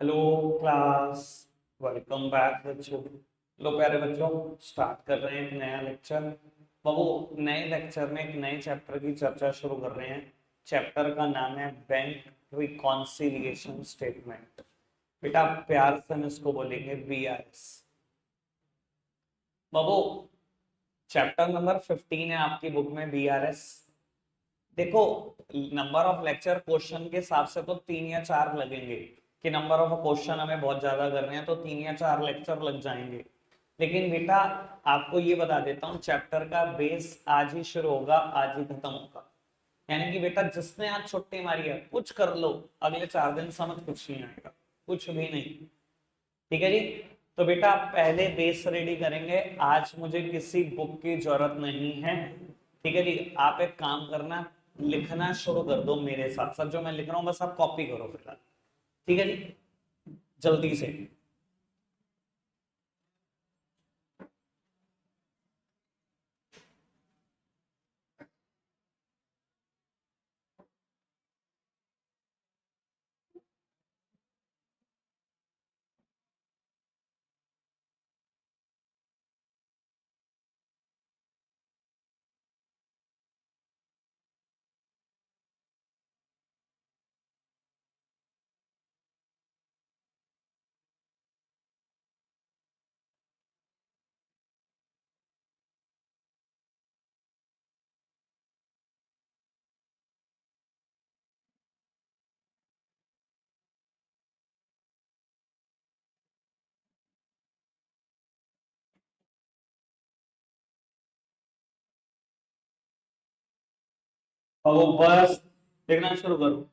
Hello class. Welcome back बच्चों। लो प्यारे बच्चों, स्टार्ट कर रहे हैं एक नया लेक्चर। बाबू, नए लेक्चर में एक नए चैप्टर की चर्चा शुरू कर रहे हैं। चैप्टर का नाम है बैंक रिकॉन्सिलिएशन स्टेटमेंट। बेटा प्यार से हम इसको बोलेंगे BRS। बाबू, चैप्टर नंबर 15 है आपकी बुक में BRS। देखो, नंबर ऑफ लेक्चर क्वेश्चन के हिसाब से तो 3 या 4 लगेंगे कि नंबर ऑफ क्वेश्चन हमें बहुत ज्यादा करने हैं तो 3 या 4 लेक्चर लग जाएंगे। लेकिन बेटा आपको ये बता देता हूँ, चैप्टर का बेस आज ही शुरू होगा, आज ही खत्म होगा। यानी कि बेटा जिसने आज छुट्टी मारी है कुछ कर लो, अगले 4 दिन समझ कुछ नहीं आएगा, कुछ भी नहीं। ठीक है जी। तो बेटा आप पहले बेस रेडी करेंगे, आज मुझे किसी बुक की जरूरत नहीं है। ठीक है जी। आप एक काम करना, लिखना शुरू कर दो मेरे साथ साथ, जो मैं लिख रहा हूं बस आप कॉपी करो फिलहाल। ठीक है जी, जल्दी से। अब बस लिखना शुरू करो।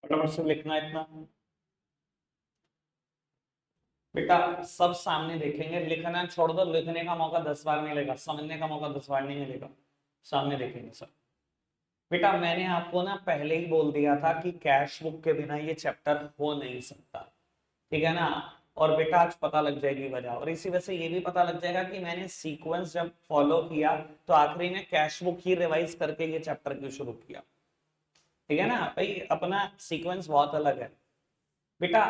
फटाफट से लिखना इतना। बेटा सब सामने देखेंगे, लिखना छोड़ दो, लिखने का मौका 10 बार मिलेगा, समझने का मौका 10 बार नहीं मिलेगा। सामने देखेंगे सब। बेटा मैंने आपको ना पहले ही बोल दिया था कि कैश बुक के बिना ये चैप्टर हो नहीं सकता। ठीक है ना। और बेटा आज पता लग जाएगी वजह, और इसी वजह से ये भी पता लग जाएगा कि मैंने सीक्वेंस जब फॉलो किया तो आखिरी में कैश बुक ही रिवाइज करके ये चैप्टर क्यों शुरू किया। ठीक है ना भाई, अपना सीक्वेंस बहुत अलग है। बेटा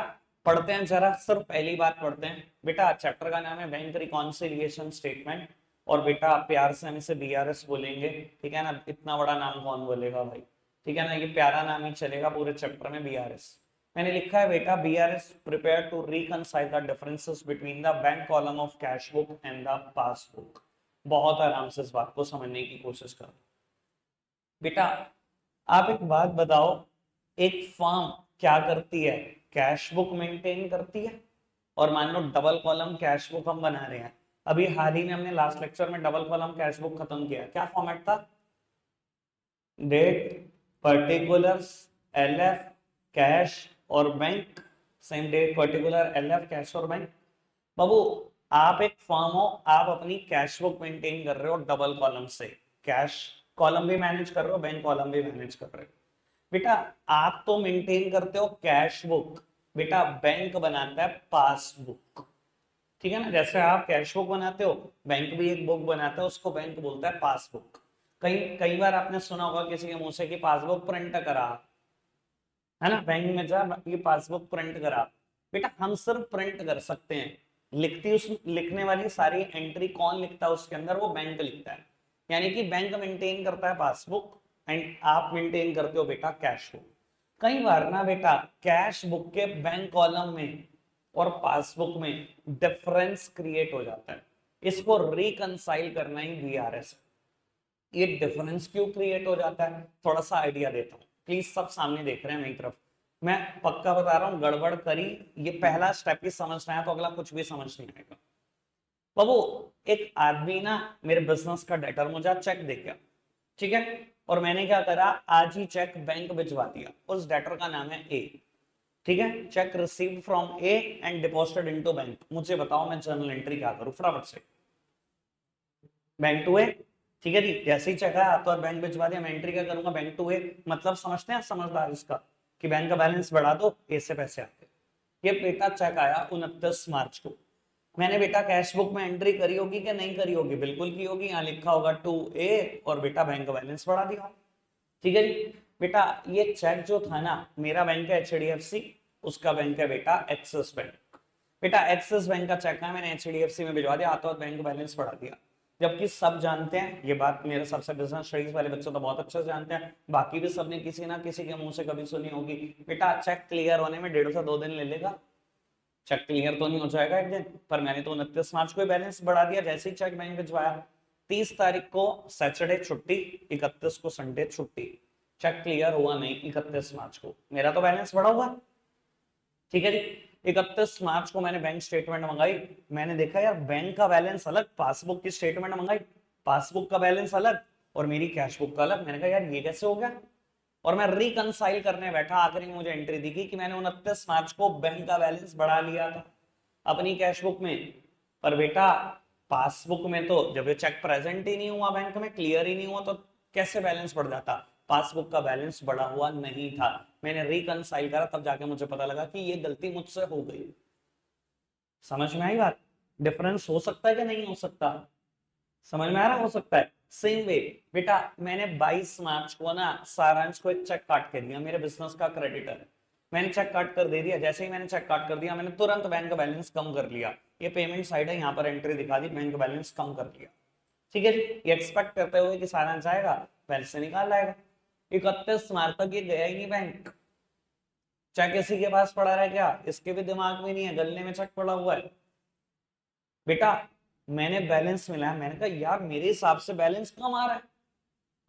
पढ़ते हैं जरा, सिर्फ पहली बात पढ़ते हैं। बेटा चैप्टर का नाम है बैंक रिकॉन्सिलिएशन स्टेटमेंट, और बेटा आप प्यार से हम इसे BRS बोलेंगे। ठीक है ना, इतना बड़ा नाम कौन बोलेगा भाई। ठीक है ना, ये प्यारा नाम ही चलेगा पूरे चैप्टर में, BRS। मैंने लिखा है बेटा, BRS prepare to reconcile the differences between the bank column of cash book and the passbook. बहुत आराम से इस बात को समझने की कोशिश करो। बेटा आप एक बात बताओ, एक फर्म क्या करती है, कैश बुक मेंटेन करती है। और मान लो डबल कॉलम कैश बुक हम बना रहे हैं। अभी हाल ही में हमने लास्ट लेक्चर में डबल कॉलम कैश बुक खत्म किया, क्या फॉर्मेट था? डेट, पर्टिकुलर्स, LF, कैश और bank. Same date, particular, LF, cash और बैंक। बाबू आप एक फर्म हो, आप अपनी कैश बुक मेंटेन कर रहे हो डबल कॉलम से। कैश कॉलम भी मैनेज कर रहे हो, बैंक कॉलम भी मैनेज कर रहे हो। बेटा आप तो मेंटेन करते हो कैश बुक, बेटा बैंक बनाता है पासबुक। ठीक है ना, जैसे आप कैश बुक बनाते हो, बैंक भी एक बुक बनाता है, उसको बैंक बोलता है पासबुक। कई कई बार आपने सुना होगा किसी के मुंह से कि पासबुक प्रिंट करा, है ना, बैंक में जा ये पासबुक प्रिंट करा। बेटा हम सिर्फ प्रिंट कर सकते हैं, लिखती उस लिखने वाली सारी एंट्री कौन लिखता है उसके अंदर, वो बैंक लिखता है। यानी कि बैंक मेंटेन करता है पासबुक एंड आप मेंटेन करते हो बेटा कैश बुक। कई बार ना बेटा कैश बुक के बैंक कॉलम में और पासबुक में डिफरेंस क्रिएट हो जाता है, इसको रिकंसाइल करना ही बीआरएस। ये डिफरेंस क्यों क्रिएट हो जाता है, थोड़ा सा आइडिया देता हूँ, प्लीज सब सामने देख रहे हैं मेरी तरफ। मैं पक्का बता रहा हूँ, गड़बड़ करी, ये पहला स्टेप ही समझना है तो अगला कुछ भी समझ नहीं आएगा। बाबू एक आदमी ना मेरे बिजनेस का डेटर मुझे चेक दे गया, ठीक है, और मैंने क्या करा, आज ही चेक बैंक भिजवा दिया। उस डेटर का नाम है ए, ठीक है, check received from A and deposited into bank. मुझे बताओ मैं जर्नल एंट्री क्या करूं फटाफट से, बैंक टू ए, ठीक है जी, जैसे ही चेक आया तो बैंक भिजवा दिया, मैं एंट्री क्या करूंगा, बैंक टू ए, मतलब समझते हैं समझदार इसका, कि बैंक का बैलेंस बढ़ा दो, ए से पैसे आते। ये बेटा चेक आया 29 मार्च को, मैंने बेटा कैश बुक में एंट्री करी होगी कि नहीं करी होगी, बिल्कुल की होगी, यहाँ लिखा होगा टू ए और बेटा बैंक का बैलेंस बढ़ा दिया, ठीक है जी। बेटा ये चेक जो था ना, मेरा बैंक है एचडीएफसी, उसका बैंक है बेटा एक्सिस बैंक। बेटा एक्सिस बैंक का चेक है, मैंने एचडीएफसी में भिजवा दिया, हाथों हाथ बैंक बैलेंस बढ़ा दिया। जबकि सब जानते हैं ये बात, मेरे सबसे बिजनेस स्टडीज वाले बच्चे तो बहुत अच्छे से जानते हैं, बाकी भी सबने किसी ना किसी के मुंह से कभी सुनी होगी, बेटा चेक क्लियर होने में 1.5 से 2 दिन ले लेगा। चेक क्लियर तो नहीं हो जाएगा एक दिन, पर मैंने तो 29 मार्च को बैलेंस बढ़ा दिया, जैसे ही चेक बैंक भिजवाया। 30 तारीख को सैटरडे छुट्टी, 31 को संडे छुट्टी, चेक क्लियर हुआ नहीं 31 मार्च को, मेरा तो बैलेंस बढ़ा हुआ, ठीक है जी। 31 मार्च को मैंने बैंक स्टेटमेंट मंगाई, मैंने देखा यार बैंक का बैलेंस अलग, पासबुक की स्टेटमेंट मंगाई, पासबुक का बैलेंस अलग और मेरी कैश बुक का अलग। मैंने कहा यार ये कैसे हो गया, और मैं रिकंसाइल करने बैठा, आखिरी में मुझे एंट्री दिखी कि मैंने 29 मार्च को बैंक का बैलेंस बढ़ा लिया था अपनी कैश बुक में, पर बेटा पासबुक में तो जब ये चेक प्रेजेंट ही नहीं हुआ, बैंक में क्लियर ही नहीं हुआ, तो कैसे बैलेंस बढ़ जाता, पासबुक का बैलेंस बढ़ा हुआ नहीं था। मैंने रिकंसाइल करा, तब जाके मुझे पता लगा कि ये गलती मुझसे हो गई। समझ में आई बात, डिफरेंस हो सकता है कि नहीं हो सकता, समझ में आ रहा, हो सकता है। सेम वे बेटा मैंने 22 मार्च को ना सारांश को एक चेक काट के दिया, मेरे बिजनेस का क्रेडिटर है, मैंने चेक काट कर दे दिया, जैसे ही मैंने चेक काट कर दिया मैंने तुरंत बैंक का बैलेंस कम कर लिया, ये पेमेंट साइड है, यहाँ पर एंट्री दिखा दी, बैंक बैलेंस कम कर लिया, ठीक है जी। ये एक्सपेक्ट करते हुए कि सारांश आएगा पैसे निकाल लाएगा। 31 मार्च तक ये गया ही नहीं बैंक, चेक किसी के पास पड़ा रहा क्या, इसके भी दिमाग में नहीं है, गलने में चेक पड़ा हुआ है। बेटा मैंने बैलेंस मिला, मैंने कहा यार मेरे हिसाब से बैलेंस कम आ रहा है,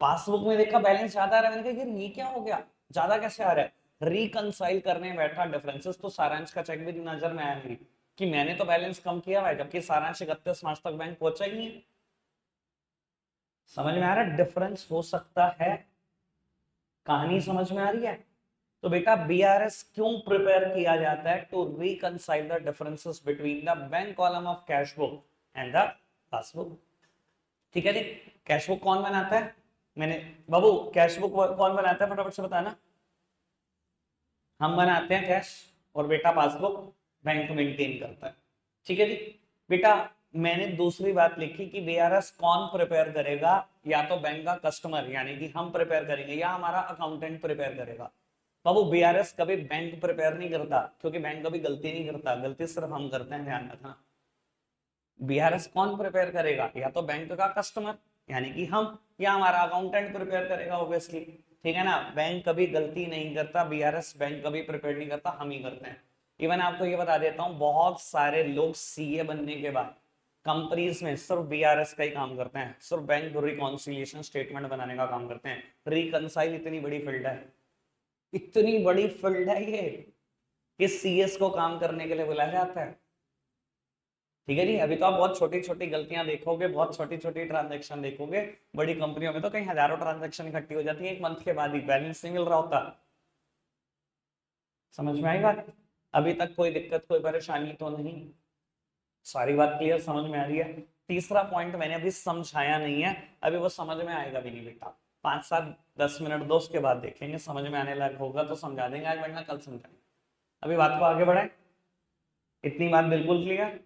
पासबुक में देखा बैलेंस ज्यादा आ रहा है, मैंने कहा यार ये क्या हो गया, ज्यादा कैसे आ रहा है, रिकंसाइल करने बैठा, डिफरेंसेस तो सारांश का चेक भी नजर में आया मेरी कि मैंने तो बैलेंस कम किया है, जबकि सारांश 31 मार्च तक बैंक पहुंचा ही नहीं है। समझ में आ रहा है डिफरेंस हो सकता है, कहानी समझ में आ रही है। तो बेटा बीआरएस क्यों प्रिपेयर किया जाता है, to reconcile the differences between the bank column of cash book and the passbook, ठीक है जी। कैश बुक कौन बनाता है, मैंने बाबू कैश बुक कौन बनाता है फटाफट से बताना, हम बनाते हैं कैश, और बेटा पासबुक बैंक मेंटेन करता है, ठीक है जी। बेटा मैंने दूसरी बात लिखी कि बीआरएस कौन प्रिपेयर करेगा, या तो बैंक का कस्टमर यानी कि हम प्रिपेयर करेंगे, या हमारा अकाउंटेंट प्रिपेयर करेगा। बाबू बीआरएस कभी बैंक प्रिपेयर नहीं करता, क्योंकि बैंक कभी गलती नहीं करता, गलती सिर्फ हम करते हैं, ध्यान रखना। बीआरएस कौन प्रिपेयर करेगा, या तो बैंक का कस्टमर यानी कि हम, या हमारा अकाउंटेंट प्रिपेयर करेगा ऑब्वियसली, ठीक है ना। बैंक कभी गलती नहीं करता, बीआरएस बैंक कभी प्रिपेयर नहीं करता, हम ही करते हैं। इवन आपको ये बता देता हूँ, बहुत सारे लोग सीए बनने के बाद कंपनीज में सिर्फ बीआरएस का ही काम करते हैं, सिर्फ बैंक रिकॉन्सिलिएशन स्टेटमेंट बनाने का काम करते हैं। रिकंसाइल इतनी बड़ी फील्ड है, इतनी बड़ी फील्ड है ये, कि सीएस को काम करने के लिए बुलाया जाता है, ठीक है जी। अभी तो आप बहुत छोटी छोटी गलतियां देखोगे, बहुत छोटी छोटी ट्रांजेक्शन देखोगे, बड़ी कंपनियों में तो कहीं हजारों ट्रांजेक्शन इकट्ठी हो जाती है एक मंथ के बाद ही, बैलेंस नहीं मिल रहा होता। समझ में आई बात, अभी तक कोई दिक्कत कोई परेशानी तो नहीं, सारी बात क्लियर समझ में आ रही है। तीसरा पॉइंट मैंने अभी समझाया नहीं है, अभी वो समझ में आएगा भी नहीं बेटा, 5-7-10 मिनट दो, उसके बाद देखेंगे, समझ में आने लायक होगा तो समझा देंगे आज, वरना कल समझाएंगे। अभी बात को आगे बढ़ाए, इतनी बात बिल्कुल क्लियर,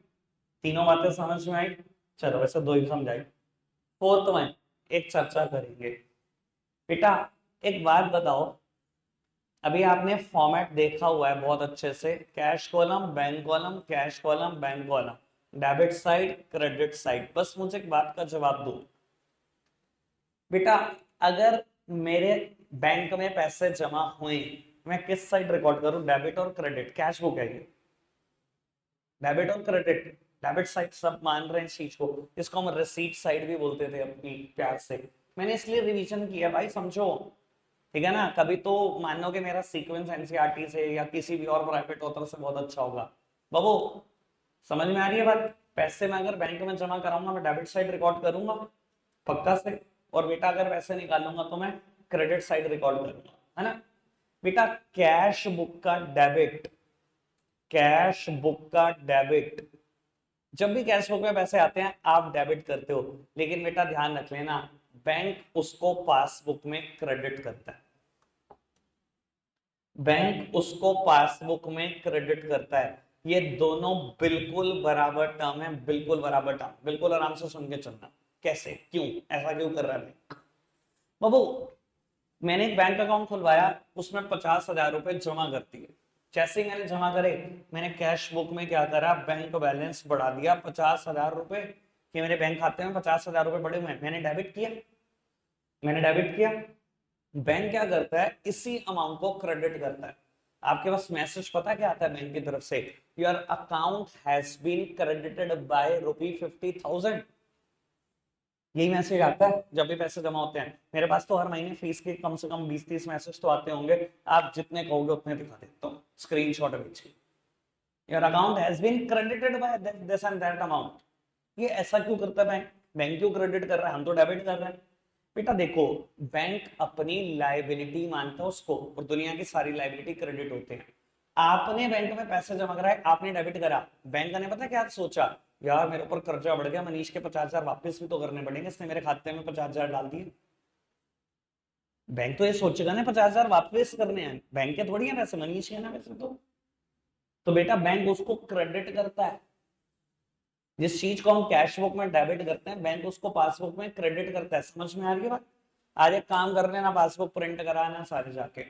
तीनों बातें समझ में आई, चलो वैसे दो ही समझाई, फोर्थ में एक चर्चा करेंगे। बेटा एक बात बताओ, अभी आपने फॉर्मेट देखा हुआ है बहुत अच्छे से, cash column bank column, cash column bank column, debit side, credit side. बस मुझे एक बात का जवाब दो बेटा, अगर मेरे बैंक में पैसे जमा हुए, मैं किस साइड रिकॉर्ड करूं, डेबिट और क्रेडिट? कैश बुक है ये, डेबिट और क्रेडिट, डेबिट साइड सब मान रहे हैं इस चीज को, इसको हम रिसीट साइड भी बोलते थे अपनी प्यार से। मैंने इसलिए रिवीजन किया भाई, समझो, ठीक है ना। कभी तो मान लो कि मेरा सीक्वेंस एनसीईआरटी से या किसी भी और प्राइवेट ऑथर से बहुत अच्छा होगा। बाबू समझ में आ रही है बात? पैसे में अगर बैंक में जमा कराऊंगा मैं डेबिट साइड रिकॉर्ड करूंगा पक्का से, और बेटा अगर पैसे निकालूंगा तो मैं क्रेडिट साइड रिकॉर्ड करूंगा, है ना बेटा। कैश बुक का डेबिट, कैश बुक का डेबिट, जब भी कैश बुक में पैसे आते हैं आप डेबिट करते हो, लेकिन बेटा ध्यान रख लेना बैंक उसको पासबुक में क्रेडिट करता है, बैंक उसको पासबुक में क्रेडिट करता है। ये दोनों बिल्कुल बराबर टर्म है, बिल्कुल बराबर टर्म, बिल्कुल आराम से सुन के चलना। कैसे, क्यों, ऐसा क्यों कर रहा है बैंक? बाबू मैंने एक बैंक अकाउंट खुलवाया, उसमें 50,000 रुपए जमा करती है। जैसे ही मैंने जमा करे, मैंने कैश बुक में क्या करा, बैंक बैलेंस बढ़ा दिया 50,000 रुपए, कि मेरे बैंक खाते में 50,000 रुपए बढ़े हुए हैं, मैंने डेबिट किया, मैंने डेबिट किया। बैंक क्या करता है, इसी अमाउंट को क्रेडिट करता है। आपके पास मैसेज पता क्या आता है बैंक की तरफ से, your account has been credited by ₹50,000। यही मैसेज आता है जब भी पैसे जमा होते हैं। मेरे पास तो हर महीने फीस के कम से कम 20-30 मैसेज तो आते होंगे, आप जितने कहोगे उतने दिखा देता हूँ, स्क्रीनशॉट भेजिए, your account has been credited by this and that amount. ये ऐसा क्यों करता है बैंक? बैंक क्यों क्रेडिट कर रहा है, हम तो डेबिट कर रहे हैं। बेटा देखो, बैंक अपनी लाइबिलिटी मानता है उसको, और दुनिया की सारी लाइबिलिटी क्रेडिट होते हैं। आपने बैंक में पैसे जमा कराए, आपने डेबिट करा, बैंक ने पता क्या सोचा, यार मेरे ऊपर कर्जा बढ़ गया, मनीष के 50,000 वापस भी तो करने पड़ेंगे, इसने मेरे खाते में 50,000 डाल दिए। बैंक तो ये सोचेगा ना 50,000 वापस करने हैं, बैंक के थोड़ी है पैसे, मनीष के ना पैसे तो बेटा बैंक उसको क्रेडिट करता है। जिस चीज को हम कैश बुक में डेबिट करते हैं, बैंक उसको पासबुक में क्रेडिट करता है। समझ में आ रही है बात? आज एक काम कर लेना, पासबुक प्रिंट कराना सारे जाके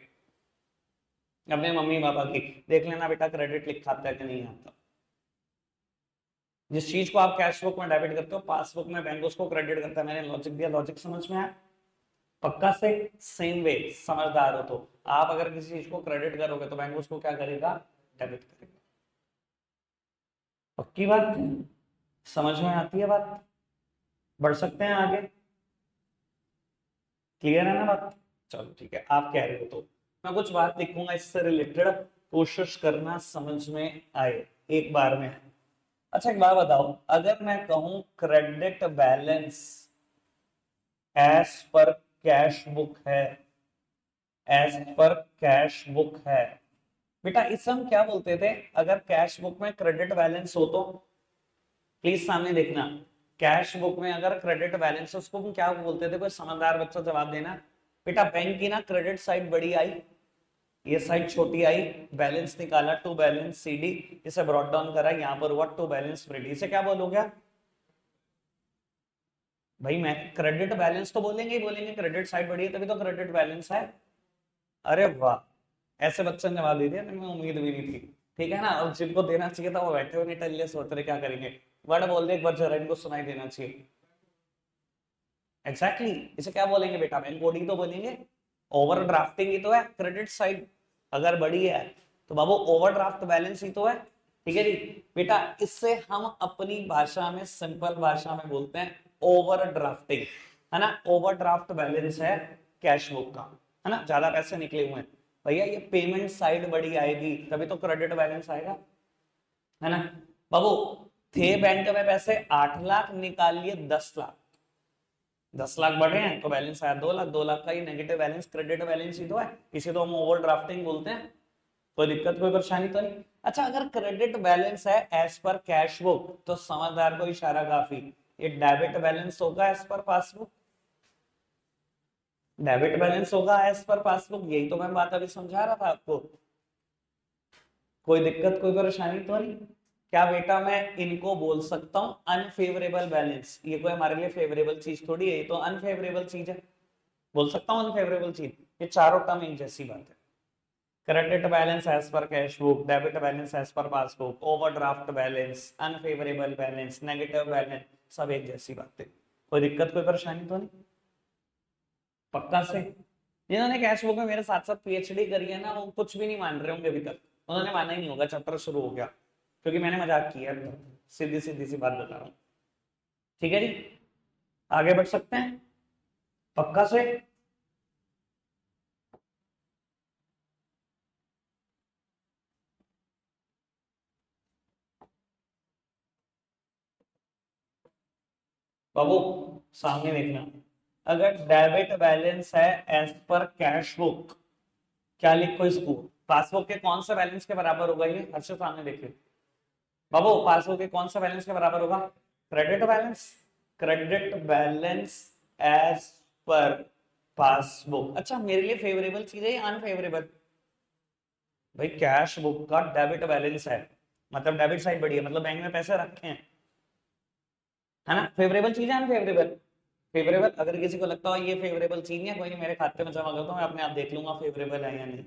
अपने मम्मी पापा की, देख लेना बेटा क्रेडिट लिखा आता है कि नहीं आता। जिस चीज को आप कैश बुक में डेबिट करते हो, पासबुक में बैंक उसको क्रेडिट करता है। मैंने लॉजिक दिया, लॉजिक समझ में आया पक्का से? सेम वे, समझदार हो तो आप अगर किसी चीज को क्रेडिट करोगे तो बैंक उसको क्या करेगा, डेबिट करेगा। पक्की बात, समझ में आती है बात? बढ़ सकते हैं आगे, क्लियर है ना बात? चलो ठीक है, आप कह रहे हो तो मैं कुछ बात लिखूंगा इससे रिलेटेड, कोशिश करना समझ में आए एक बार में। अच्छा एक बात बताओ, अगर मैं कहूं credit balance as per cash book है, एज पर कैश बुक है, बेटा इसे हम क्या बोलते थे? अगर कैश बुक में क्रेडिट बैलेंस हो तो, प्लीज सामने देखना, कैश बुक में अगर क्रेडिट बैलेंस है उसको हम क्या बोलते थे? कोई समझदार बच्चा जवाब देना। बेटा बैंक की ना क्रेडिट साइड बड़ी आई, ये साइड छोटी आई, बैलेंस निकाला टू बैलेंस सीडी, इसे ब्रॉट डाउन करा, यहां पर हुआ टू बैलेंस फ्रीडी, इसे क्या बोलोगे? भाई मैं क्रेडिट बैलेंस तो बोलेंगे ही बोलेंगे, क्रेडिट साइड बढ़ी है तभी तो क्रेडिट बैलेंस है। अरे वाह, ऐसे बच्चे ने जवाब दे दिया, मैं उम्मीद भी नहीं थी। ठीक है ना, अब जिनको देना चाहिए था वो बैठे हुए नहीं टल्ले, सोच रहे क्या करेंगे, वर्ड बोल दे एक बार जरा, इनको सुनाई देना चाहिए। Exactly exactly. इसे क्या बोलेंगे बेटा, बैंक कोडिंग तो बोलेंगे, ओवर ड्राफ्टिंग ही तो है क्रेडिट साइड, अगर बड़ी है तो बाबू ओवरड्राफ्ट बैलेंस ही तो है। ठीक है जी बेटा, इससे हम अपनी भाषा में, सिंपल भाषा में बोलते हैं ओवर ड्राफ्टिंग, है ना। ओवरड्राफ्ट बैलेंस है कैश बुक का, है ना, ज्यादा पैसे निकले हुए हैं भैया, ये पेमेंट साइड बड़ी आएगी तभी तो क्रेडिट बैलेंस आएगा, है ना। बाबू थे बैंक में पैसे 8 लाख, निकाल लिए 10 लाख, 10 लाख बढ़े हैं तो बैलेंस आया 2 लाख, 2 लाख का ही नेगेटिव बैलेंस क्रेडिट बैलेंस ही तो है, इसे तो हम ओवर ड्राफ्टिंग बोलते हैं। कोई दिक्कत कोई परेशानी तो नहीं? अच्छा अगर क्रेडिट बैलेंस है एज पर कैश बुक तो समझदार को इशारा काफी, ये डेबिट बैलेंस होगा as per passbook, debit balance होगा एज पर पासबुक, यही तो मैं बात अभी समझा रहा था आपको। कोई दिक्कत कोई परेशानी तो नहीं? क्या बेटा मैं इनको बोल सकता हूं अनफेवरेबल बैलेंस? ये कोई हमारे लिए फेवरेबल चीज थोड़ी है, ये तो अनफेवरेबल चीज है, बोल सकता हूं अनफेवरेबल चीज। ये चारों टर्म एक जैसी बात है। Credit balance as per cash book, debit balance as per passbook, overdraft balance, unfavourable balance, negative balance, सब एक जैसी बातें। कोई दिक्कत कोई परेशानी तो नहीं? पक्का से? जिन्होंने कैश बुक में मेरे साथ साथ पीएचडी करी है ना, वो कुछ भी नहीं मान रहे होंगे अभी तक। उन्होंने माना ही नहीं होगा, चैप्टर शुरू हो गया, क्योंकि मैंने मजाक किया है। सीधी सीधी सी बात बता रहा हूँ। ठीक है जी, आगे बढ़ सकते हैं? पक्का से? बाबू सामने देखना, अगर डेबिट बैलेंस है एज पर कैश बुक, क्या लिखो इसको? पासबुक के कौन सा बैलेंस के बराबर होगा ये? अच्छे सामने देखिए बाबू, पासबुक के कौन सा बैलेंस के बराबर होगा? Credit balance. Credit balance as per passbook. अच्छा, मेरे लिए फेवरेबल चीज है या अनफेवरेबल? भाई कैश बुक का डेबिट बैलेंस है, मतलब डेबिट साइड बढ़ी है, मतलब बैंक में पैसे रखे हैं, है ना? फेवरेबल चीज है अनफेवरेबल? फेवरेबल। अगर किसी को लगता हो ये फेवरेबल चीज नहीं है, कोई नहीं, मेरे खाते में जमा करता हूँ, मैं अपने आप देख लूंगा फेवरेबल है या नहीं।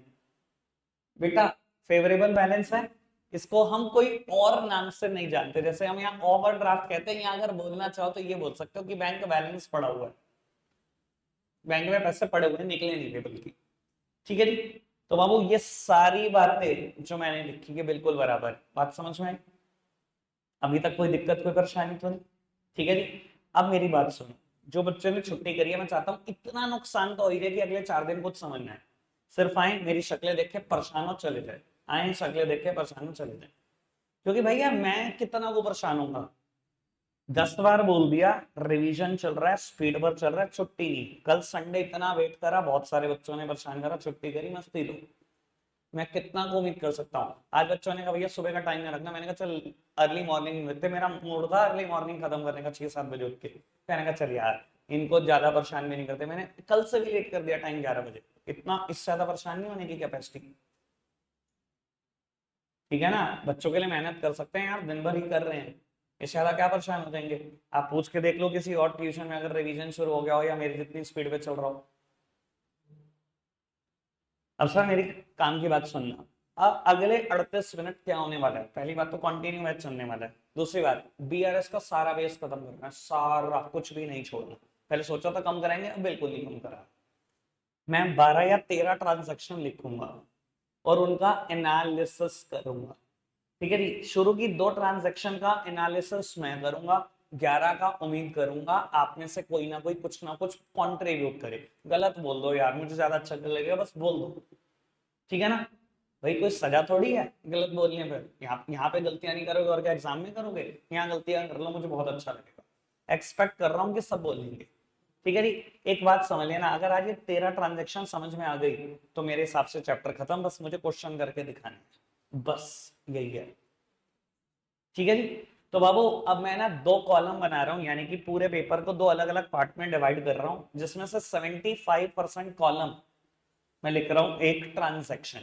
बेटा फेवरेबल बैलेंस है, इसको हम कोई और नाम से नहीं जानते। जैसे हम यहाँ ओवरड्राफ्ट कहते हैं, यहाँ अगर बोलना चाहो तो ये बोल सकते हो कि बैंक बैलेंस पड़ा हुआ है, बैंक में पैसे पड़े हुए निकले नहीं थे बल्कि। ठीक है जी। तो बाबू ये सारी बातें जो मैंने लिखी है बिल्कुल बराबर, बात समझ में आई? अभी तक कोई दिक्कत कोई परेशानी तो नहीं? ठीक है जी। अब मेरी बात सुनो, जो बच्चों ने छुट्टी करी है, मैं चाहता हूँ इतना नुकसान तो हो ही रहा है कि अगले 4 दिन कुछ समझना है। सिर्फ आए मेरी शक्लें देखे परेशान हो चले जाए, आए शक्लें देखे परेशान हो चले जाए। क्योंकि भैया मैं कितना को परेशान होगा, 10 बार बोल दिया, रिवीजन चल रहा है, स्पीड पर चल रहा है, छुट्टी नहीं। कल संडे इतना वेट करा, बहुत सारे बच्चों ने परेशान करा, छुट्टी करी, मस्ती लो। मैं कितना को उम्मीद कर सकता हूँ? आज बच्चों ने कहा भैया सुबह का टाइम नहीं रखना, मैंने कहा चल अर्ली मॉर्निंग में थे, मेरा मूड था अर्ली मॉर्निंग खत्म करने का, 6-7 बजे उठ के। मैंने कहा चल यार इनको ज्यादा परेशान भी नहीं करते, मैंने कल से भी लेट कर दिया टाइम 11 बजे। इतना इससे ज्यादा परेशान नहीं होने की कैपेसिटी। ठीक है ना? बच्चों के लिए मेहनत कर सकते हैं यार, दिन भर ही कर रहे हैं, इससे ज्यादा क्या परेशान हो जाएंगे? आप पूछ के देख लो किसी और ट्यूशन में, अगर रिवीजन शुरू हो गया हो या मेरी जितनी स्पीड पे चल रहा हो। अब सर मेरी काम की बात सुनना, अब अगले 38 मिनट क्या होने वाला है? पहली बात तो कंटिन्यू मैच चलने वाला है। दूसरी बात, बीआरएस का सारा बेस खत्म करना है, सारा कुछ भी नहीं छोड़ना। पहले सोचा था कम कराएंगे, अब बिल्कुल नहीं कम करा। मैं 12 या 13 ट्रांजैक्शन लिखूंगा और उनका एनालिसिस करूंगा। ठीक है जी। शुरू की 2 ट्रांजैक्शन का एनालिसिस मैं करूंगा, 11 का उम्मीद करूंगा आप में से कोई ना कोई कुछ ना कुछ कंट्रीब्यूट करे। गलत बोल दो यार, मुझे ज्यादा अच्छा लगेगा, बस बोल दो। ठीक है ना? भाई कोई सजा थोड़ी है गलत बोलने पर। यहाँ पे गलतियां नहीं करोगे और क्या एग्जाम में करोगे? यहाँ गलतियां कर लो, मुझे बहुत अच्छा लगेगा। एक्सपेक्ट कर रहा हूँ कि सब बोलेंगे। ठीक है जी। एक बात समझ लेना, अगर आज ये 13 ट्रांजेक्शन समझ में आ गई तो मेरे हिसाब से चैप्टर खत्म, बस मुझे क्वेश्चन करके दिखाने हैं। बस यही है। ठीक है जी। तो बाबू अब मैं ना 2 कॉलम बना रहा हूं, यानी कि पूरे पेपर को 2 अलग अलग पार्ट में डिवाइड कर रहा हूं, जिसमें से 75% कॉलम मैं लिख रहा हूं एक ट्रांजैक्शन,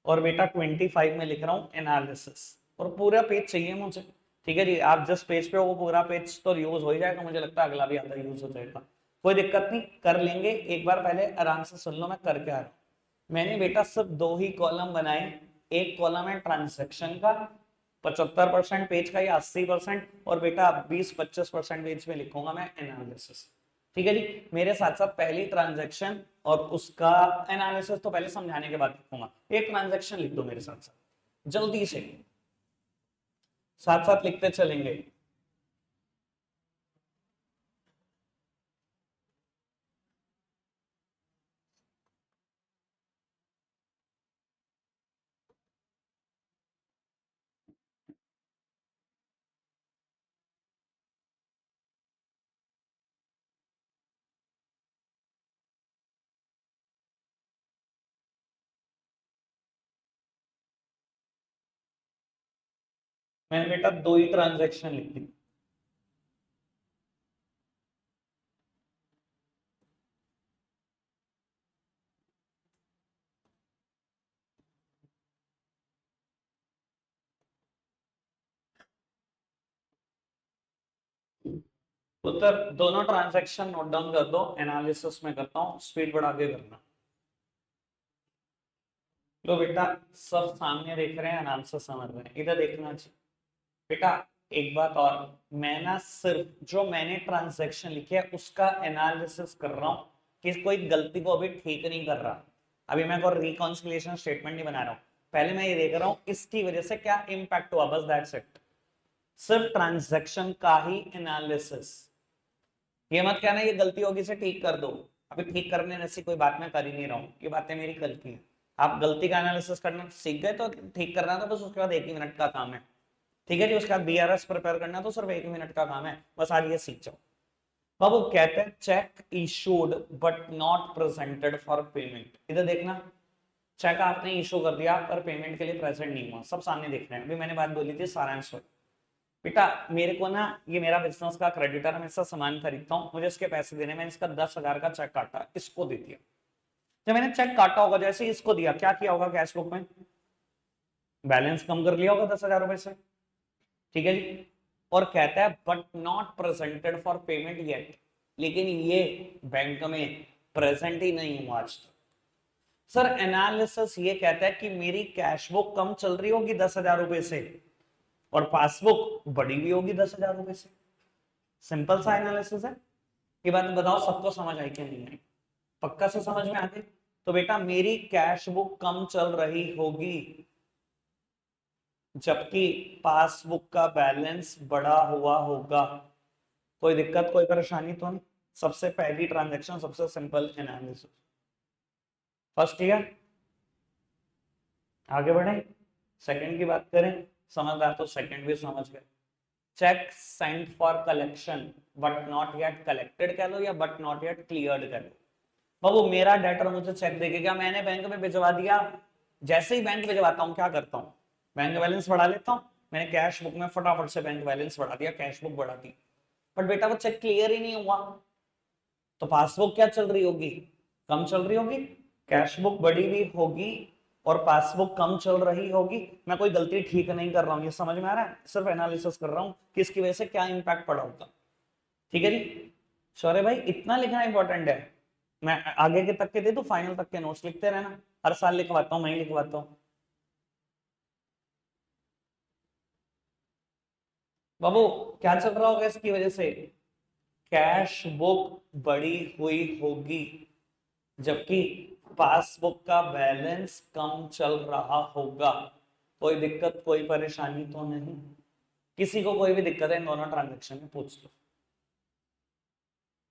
और बेटा 25 में लिख रहा हूं एनालिसिस। और पूरा पेज चाहिए मुझे। ठीक है जी। आप जिस पेज पे हो वो पूरा पेज तो यूज हो ही जाएगा, मुझे लगता है अगला भी आधा यूज हो जाएगा। कोई दिक्कत नहीं, कर लेंगे। एक बार पहले आराम से सुन लो मैं कर क्या रहा हूं। मैंने बेटा सिर्फ 2 ही कॉलम बनाए। एक कॉलम है ट्रांजेक्शन का, 75% पेज का या 80%, और बेटा 20-25% पेज में लिखूंगा मैं एनालिसिस। ठीक है जी। मेरे साथ साथ पहली ट्रांजैक्शन और उसका एनालिसिस तो पहले समझाने के बाद लिखूंगा। एक ट्रांजैक्शन लिख दो मेरे साथ साथ जल्दी से, साथ साथ लिखते चलेंगे। मैंने बेटा 2 ही ट्रांजैक्शन लिखी। उत्तर दोनों ट्रांजैक्शन नोट डाउन कर दो, एनालिसिस में करता हूँ, स्पीड बढ़ा के करना। लो बेटा, सब सामने देख रहे हैं, आराम से समझ रहे हैं, इधर देखना चाहिए। बेटा एक बात और, मैं ना सिर्फ जो मैंने ट्रांजैक्शन लिखी है उसका एनालिसिस कर रहा हूं, कि कोई गलती को अभी ठीक नहीं कर रहा। अभी मैं कोई रिकॉन्सिलिएशन स्टेटमेंट नहीं बना रहा हूं, पहले मैं ये देख रहा हूं इसकी वजह से क्या इंपैक्ट हुआ, बस दैट्स इट। सिर्फ ट्रांजैक्शन का ही एनालिसिस। ये मत कहना ये गलती होगी से ठीक कर दो, अभी ठीक करने जैसी कोई बात मैं कर ही नहीं रहा हूं, ये बातें मेरी कल की है। आप गलती का एनालिसिस करना सीख गए तो ठीक करना, तो बस उसके बाद 1 ही मिनट का काम है। ठीक है जी, उसके बाद बीआरएस प्रिपेयर करना तो सिर्फ 1 मिनट का काम है, बस आज ये सीख जाओ। अब वो कहते हैं check issued but not presented for payment. इधर देखना, चेक आपने इशू कर दिया पर पेमेंट के लिए प्रेजेंट नहीं हुआ, सब सामने देख रहे हैं। अभी मैंने बात बोली थी सारांश में। बेटा मेरे को ना, ये मेरा बिजनेस का क्रेडिटर है, मैं इससे सामान खरीदता हूँ, मुझे इसके पैसे देने, मैंने इसका 10,000 का चेक काटा, इसको दे दिया। जब मैंने चेक काटा होगा, जैसे ही इसको दिया, क्या किया होगा कैश बुक में, बैलेंस कम कर लिया होगा 10,000 रुपए से। ठीक है जी, और कहता है but not presented for payment yet, लेकिन ये बैंक में प्रेजेंट ही नहीं हुआ आज तक। सर एनालिसिस ये कहता है कि मेरी कैश बुक कम चल रही होगी 10,000 रुपए से, और पासबुक बड़ी भी होगी 10,000 रुपए से। सिंपल सा एनालिसिस है। ये बात बताओ सबको समझ आई कि नहीं आई, पक्का से समझ में आ गई। तो बेटा मेरी कैश बुक कम चल रही होगी, जबकि पासबुक का बैलेंस बढ़ा हुआ होगा। कोई दिक्कत कोई परेशानी तो नहीं। सबसे पहली ट्रांजैक्शन, सबसे सिंपल एनालिसिस। फर्स्ट ईयर, आगे बढ़े, सेकंड की बात करें। समझदार तो सेकंड भी समझ गए। Cheque sent for collection but not yet collected कह लो, या बट नॉट येट क्लियर्ड कह लो। बाबू मेरा डेटर मुझे चेक देके क्या, मैंने बैंक में भिजवा दिया, जैसे ही बैंक भिजवाता हूँ क्या करता हूँ, बैंक बैलेंस बढ़ा लेता हूँ। मैंने कैश बुक में फटाफट से बैंक बैलेंस बढ़ा दिया, कैश बुक बढ़ा दी, बट बेटा वो चेक क्लियर ही नहीं हुआ, तो पासबुक क्या चल रही होगी, कम चल रही होगी। कैश बुक बड़ी भी होगी और पासबुक कम चल रही होगी। मैं कोई गलती ठीक नहीं कर रहा हूँ, ये समझ में आ रहा है, सिर्फ एनालिसिस कर रहा हूँ कि इसकी वजह से क्या इंपैक्ट पड़ा होगा। ठीक है जी, सॉरी भाई इतना लिखना इंपॉर्टेंट है। मैं आगे के तक के दे दूं, फाइनल तक के नोट्स लिखते रहना, हर साल लिखवाता हूँ, मैं ही लिखवाता हूँ। बाबू क्या चल रहा होगा इसकी वजह से, कैश बुक बड़ी हुई होगी, जबकि पासबुक का बैलेंस कम चल रहा होगा। कोई दिक्कत कोई परेशानी तो नहीं, किसी को कोई भी दिक्कत है इन दोनों ट्रांजेक्शन में पूछ लो,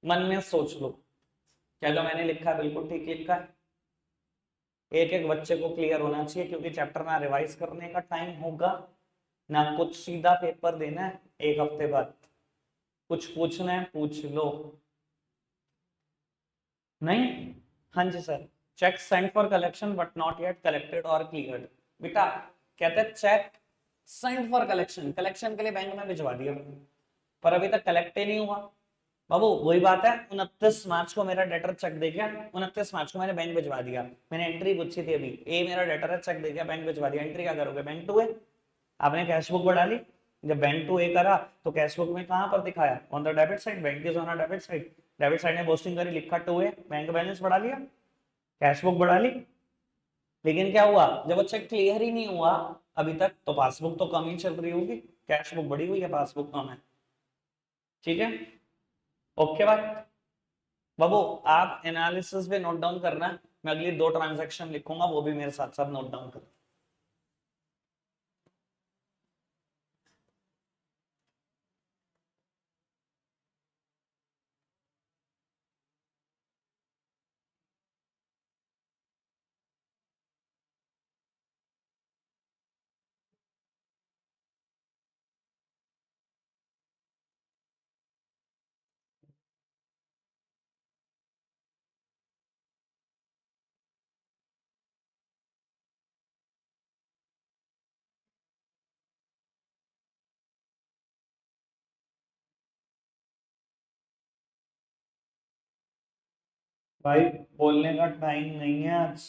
मन में सोच लो, क्या जो मैंने लिखा है बिल्कुल ठीक लिखा है। एक एक बच्चे को क्लियर होना चाहिए, क्योंकि चैप्टर ना रिवाइज करने का टाइम होगा, ना कुछ सीधा पेपर देना है। 1 हफ्ते बाद कुछ पूछना है पूछ लो, नहीं। हाँ जी sir, cheque sent for collection but not yet collected और क्लियर्ड। बेटा कहते हैं cheque sent for collection, collection के लिए बैंक में भिजवा दिया, पर अभी तक कलेक्ट ही नहीं हुआ। बाबू वही बात है, 29 मार्च को मेरा डेटर चेक दे गया, 29 मार्च को मैंने बैंक भिजवा दिया, मैंने एंट्री पूछी थी अभी, ए मेरा डेटर है, चेक दे गया, बैंक भिजवा दिया, एंट्री क्या करोगे, बैंक टू है। आपने कैश बुक बढ़ा ली, जब बैंक टू ए करा तो कैश बुक में कहां पर दिखाया, on the debit side, bank is on debit side, debit side ने पोस्टिंग करी, लिखा टू ए, बैंक बैलेंस बढ़ा लिया, कैश बुक बढ़ा ली। लेकिन क्या हुआ, जब वो चेक क्लियर ही नहीं हुआ अभी तक, तो पासबुक तो कम ही चल रही होगी, कैश बुक बढ़ी हुई है पासबुक कम है। ठीक है, ओके बात। बाबू आप एनालिसिस पे नोट डाउन करना, मैं अगली 2 ट्रांजैक्शन लिखूंगा, वो भी मेरे साथ साथ नोट डाउन करना। भाई बोलने का टाइम नहीं है आज,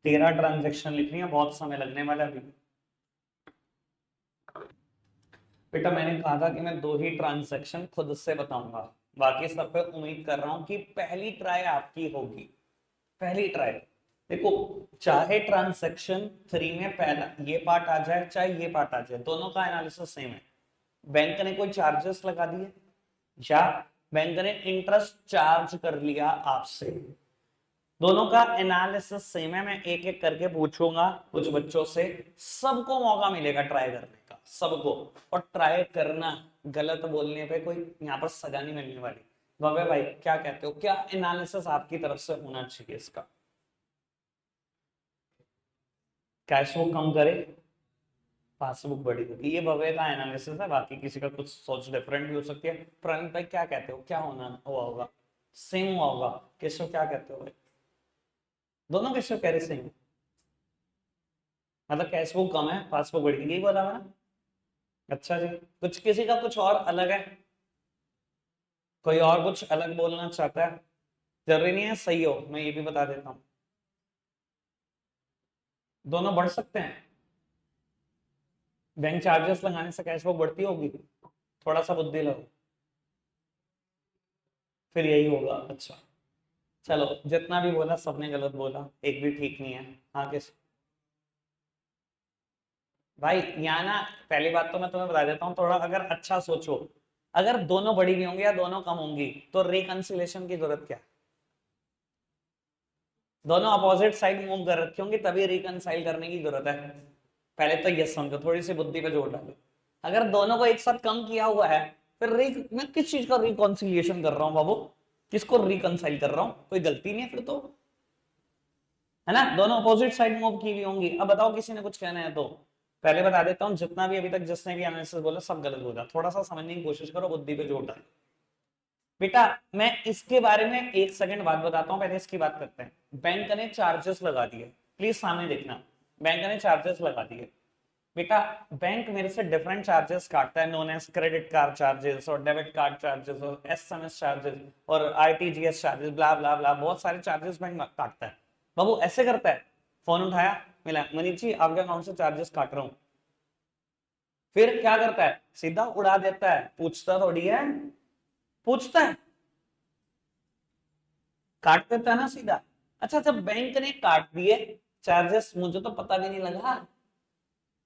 13 ट्रांजैक्शन लिखनी है, बहुत समय लगने वाला है अभी। बेटा मैंने कहा था कि मैं 2 ही ट्रांजैक्शन खुद से बताऊंगा, बाकी सब पे उम्मीद कर रहा हूं कि पहली ट्राई आपकी होगी, पहली ट्राई। देखो, चाहे ट्रांजैक्शन 3 में पहला ये पार्ट आ जाए चाहे ये पार्ट आ जाए, दोनों का एनालिसिस सेम है। बैंक ने कोई चार्जेस लगा दिए या बैंक ने इंटरेस्ट चार्ज कर लिया आपसे, दोनों का एनालिसिस सेम है। मैं एक एक करके पूछूंगा कुछ बच्चों से, सबको मौका मिलेगा ट्राई करने का, सबको। और ट्राई करना, गलत बोलने पे कोई यहाँ पर सजा नहीं मिलने वाली। भव्य भाई क्या कहते हो, क्या एनालिसिस आपकी तरफ से होना चाहिए इसका? कैश वो कम करे, पासबुक बड़ी होगी, ये भव्य का एनालिसिस है। बाकी किसी का कुछ सोच डिफरेंट भी हो सकती है। प्रणीत भाई क्या कहते हो, क्या होना हुआ होगा? सेम हुआ होगा। केशव क्या कहते हो भाई? दोनों केशव कह रहे सेम, मतलब कैश बुक कम है पासबुक बड़ी, यही बोला मैंने। अच्छा जी, कुछ किसी का कुछ और अलग है, कोई और कुछ अलग बोलना चाहता है? जरूरी नहीं है सही हो, मैं ये भी बता देता हूँ, दोनों बढ़ सकते हैं। बैंक चार्जेस लगाने से कैश बुक बढ़ती होगी, थोड़ा सा बुद्धि लगाओ, फिर यही होगा। अच्छा चलो, जितना भी बोला सबने गलत बोला, एक भी ठीक नहीं है। हाँ किस भाई, यहाँ ना, पहली बात तो मैं तुम्हें बता देता हूँ, थोड़ा अगर अच्छा सोचो, अगर दोनों बड़ी भी होंगी या दोनों कम होंगी तो रिकंसिलेशन की जरूरत क्या है? दोनों अपोजिट साइड मूव कर रखी होंगी तभी रिकंसाइल करने की जरूरत है। पहले तो ये समझो, थोड़ी सी बुद्धि पे जोर डालो। अगर दोनों को एक साथ कम किया हुआ है, फिर मैं किस चीज का रिकॉन्सिलिएशन कर रहा हूँ बाबू? किसको रिकंसाइल कर रहा हूँ? कोई गलती नहीं है फिर तो, है ना? दोनों अपोजिट साइड मूव की हुई होंगी। अब बताओ किसी ने कुछ कहना है तो? पहले बता देता हूँ, जितना भी अभी तक जिसने भी एनालिसिस बोला सब गलत बोला। थोड़ा सा समझने की कोशिश करो, बुद्धि पे जोर डालो। बेटा मैं इसके बारे में एक सेकंड बाद बताता हूं, पहले इसकी बात करते हैं। बैंक ने चार्जेस लगा दिए, प्लीज सामने देखना। बैंक ने चार्जेस लगा दिए। बेटा बैंक मेरे से डिफरेंट चार्जेस काटता है, known as credit card charges और डेबिट कार्ड चार्जेस और एसएमएस चार्जेस और RTGS charges, blah blah blah, बहुत सारे चार्जेस बैंक काटता है। बाबू ऐसे करता है, फोन उठाया, मिला, मनीष जी आपके अकाउंट से चार्जेस काट रहा हूं। फिर क्या करता है? सीधा उड़ा देता है, पूछता थोड़ी है, पूछता है, काट देता है ना सीधा। अच्छा, जब बैंक ने काट दिए चार्जेस, मुझे तो पता भी नहीं लगा,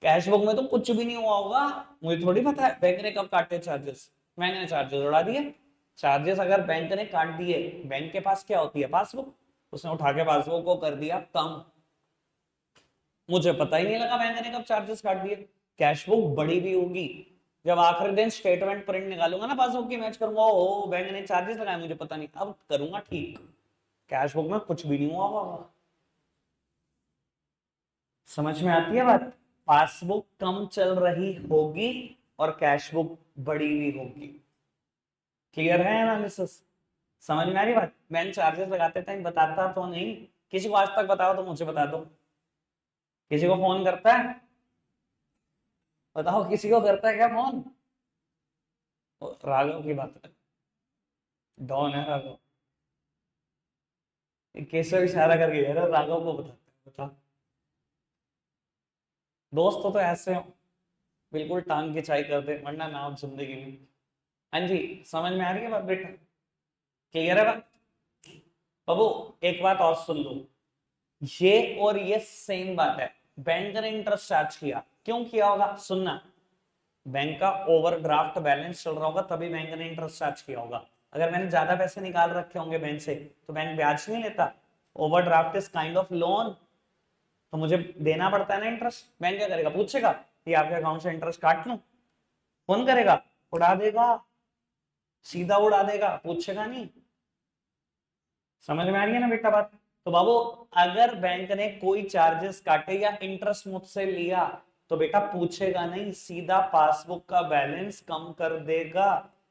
कैश बुक में तो कुछ भी नहीं हुआ होगा, मुझे थोड़ी पता है बैंक ने कब काटे चार्जेस। बैंक ने चार्जेस उड़ा दिए। चार्जेस अगर बैंक ने काट दिए, बैंक के पास क्या होती है? पासबुक। उसने उठा के पासबुक को कर दिया कम, मुझे पता ही नहीं लगा बैंक ने कब चार्जेस काट दिए। कैश बुक बड़ी भी होगी, जब आखिरी दिन स्टेटमेंट प्रिंट निकालूंगा ना पासबुक की, मैच करूंगा, ओ बैंक ने चार्जेस लगाए, मुझे पता नहीं, अब करूंगा ठीक। कैश बुक में कुछ भी नहीं हुआ होगा। समझ में आती है बात? पासबुक कम चल रही होगी और कैश बुक बड़ी हुई होगी। क्लियर है एनालिसिस? समझ में आ रही बात? बैंक चार्जेस लगाते टाइम बताता तो नहीं, किसी को आज तक बताओ तो मुझे बता दो। किसी को फोन करता है? बताओ किसी को करता है क्या फोन? राघव की बात है, डॉन है राघव। केशव इशारा करके कह रहा है, राघव को बताते हैं, बता। दोस्त तो ऐसे हो, बिल्कुल टांग की चाय कर दे, वरना ना हो जिंदगी में। हाँ जी, समझ में आ रही है बात बेटा? क्लियर है बात? बाबू एक बात और सुन लो, ये और ये सेम बात है। बैंक ने इंटरेस्ट चार्ज किया, क्यों किया होगा? सुनना, बैंक का ओवरड्राफ्ट बैलेंस चल रहा होगा तभी बैंक ने इंटरेस्ट चार्ज किया होगा। अगर मैंने ज्यादा पैसे निकाल रखे होंगे बैंक से तो बैंक ब्याज नहीं लेता। Overdraft is kind of loan, तो मुझे देना पड़ता है ना इंटरेस्ट। बैंक क्या करेगा? पूछेगा कि आपके अकाउंट से इंटरेस्ट काट लूं? कौन करेगा? उड़ा देगा, सीधा उड़ा देगा, पूछेगा नहीं। समझ में आ रही है ना बेटा बात? तो बाबू अगर बैंक ने कोई चार्जेस काटे या इंटरेस्ट मुझसे लिया तो बेटा पूछेगा नहीं, सीधा पासबुक का बैलेंस कम कर देगा।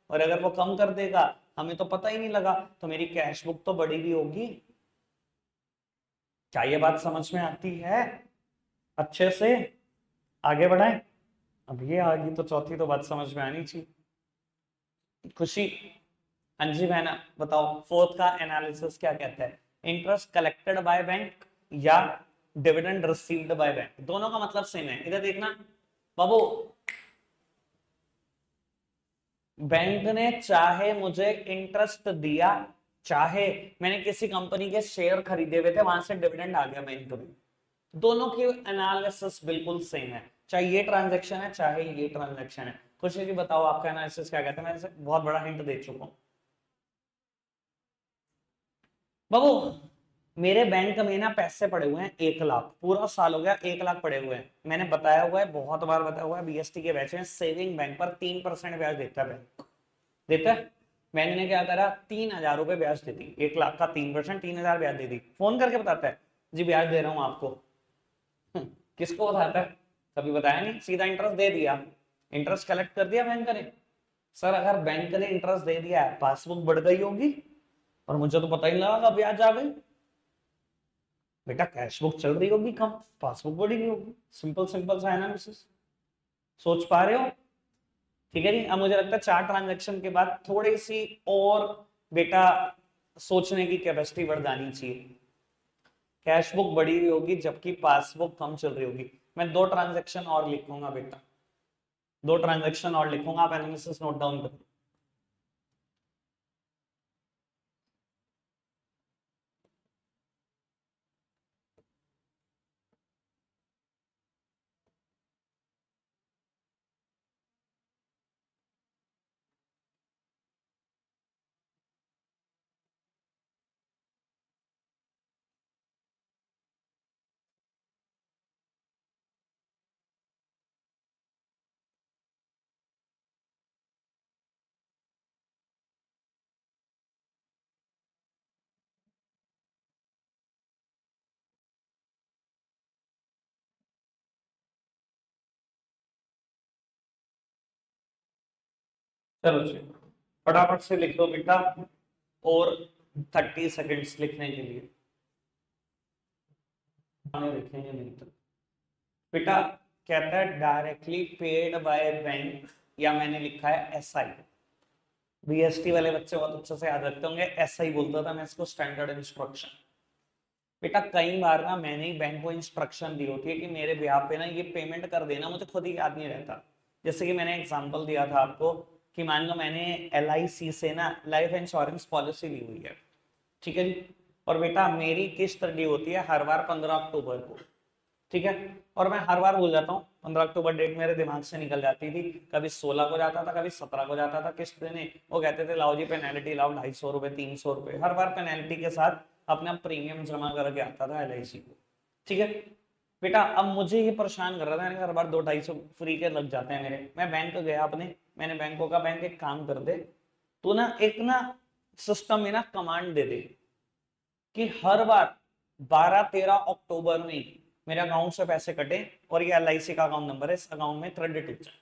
और अगर वो कम कर देगा, हमें तो पता ही नहीं लगा, तो मेरी कैश बुक तो बड़ी भी होगी। क्या ये बात समझ में आती है अच्छे से? आगे बढ़ाएं? अब ये आ गई तो चौथी तो बात समझ में आनी चाहिए। खुशी, हाँ जी बहना बताओ, फोर्थ का एनालिसिस क्या कहता है? इंटरेस्ट कलेक्टेड बाय बैंक या डिविडेंड रिसीव्ड बाय बैंक, दोनों का मतलब सेम है। इधर देखना बाबू, बैंक ने चाहे मुझे इंटरेस्ट दिया चाहे मैंने किसी कंपनी के शेयर खरीदे हुए थे, वहां से डिविडेंड आ गया बैंक में, दोनों की एनालिसिस बिल्कुल सेम है, चाहे ये ट्रांजैक्शन है चाहे ये ट्रांजैक्शन है। खुशी जी बताओ आपका एनालिसिस क्या कहता है, मैं इसे बहुत बड़ा हिंट दे चुका हूं। बाबू मेरे बैंक में ना पैसे पड़े हुए हैं 1 लाख, पूरा साल हो गया 1 लाख पड़े हुए हैं। मैंने बताया हुआ है, बहुत बार बताया हुआ है, बीएसटी के बैच में सेविंग बैंक पर 3% ब्याज देता है बैंक, देता है। बैंक ने क्या करा, 3,000 रुपए ब्याज दे दी, 1 लाख का 3%, 3,000 ब्याज दे दी, फोन करके बताता है जी ब्याज दे रहा हूं आपको। किसको बताता है, कभी बताया नहीं, सीधा इंटरेस्ट दे दिया, इंटरेस्ट कलेक्ट कर दिया बैंक ने। सर अगर बैंक ने इंटरेस्ट दे दिया है, पासबुक बढ़ गई होगी और मुझे तो पता ही नहीं लगा ब्याज आ गई। बेटा कैश बुक चल रही होगी कम, पासबुक बढ़ी हुई होगी, सिंपल सिंपल सा एनालिसिस, सोच पा रहे हो। ठीक है जी, अब मुझे लगता है 4 ट्रांजेक्शन के बाद थोड़ी सी और बेटा सोचने की कैपेसिटी बढ़ जानी चाहिए। कैश बुक बढ़ी हुई होगी जबकि पासबुक कम चल रही होगी। मैं 2 ट्रांजेक्शन और लिखूंगा बेटा, 2 ट्रांजेक्शन और लिखूंगा, आप एनालिसिस नोट डाउन करो। चलो जी फटाफट से लिख दो बेटा, और 30 सेकेंड्स लिखने के लिए लिखेंगे नहीं तो। बेटा कहता है डायरेक्टली पेड बाय बैंक, या मैंने लिखा है एसआई। बीएसटी वाले बच्चे बहुत अच्छे से याद रखते होंगे, एसआई बोलता था मैं इसको, स्टैंडर्ड इंस्ट्रक्शन। बेटा कई बार ना मैंने ही बैंक को इंस्ट्रक्शन दी होती है कि मेरे ब्याह पे ना ये पेमेंट कर देना, मुझे खुद ही याद नहीं रहता। जैसे कि मैंने एग्जांपल दिया था आपको कि मान लो मैंने एलआईसी से ना लाइफ इंश्योरेंस पॉलिसी ली हुई है, ठीक है जी, और बेटा मेरी किस्त ड्यू होती है हर बार 15 अक्टूबर को, ठीक है, और मैं हर बार भूल जाता हूँ, 15 अक्टूबर डेट मेरे दिमाग से निकल जाती थी, कभी 16 को जाता था, कभी 17 को जाता था किस्त देने, वो कहते थे लाओ जी पेनल्टी लाओ, 250 रुपए 300 रुपए, हर बार पेनल्टी के साथ अपना प्रीमियम जमा करके आता था एलआईसी को, ठीक है। बेटा अब मुझे ये परेशान कर रहा था, मैंने कहा हर बार 200-250 फ्री के लग जाते हैं मेरे। मैं बैंक गया अपने, मैंने बैंकों का बैंक एक काम कर दे, तो ना एक ना सिस्टम में ना कमांड दे दे कि हर बार 12-13 अक्टूबर में मेरे अकाउंट से पैसे कटे और ये एलआईसी का अकाउंट नंबर है, इस अकाउंट में क्रेडिट हो जाए।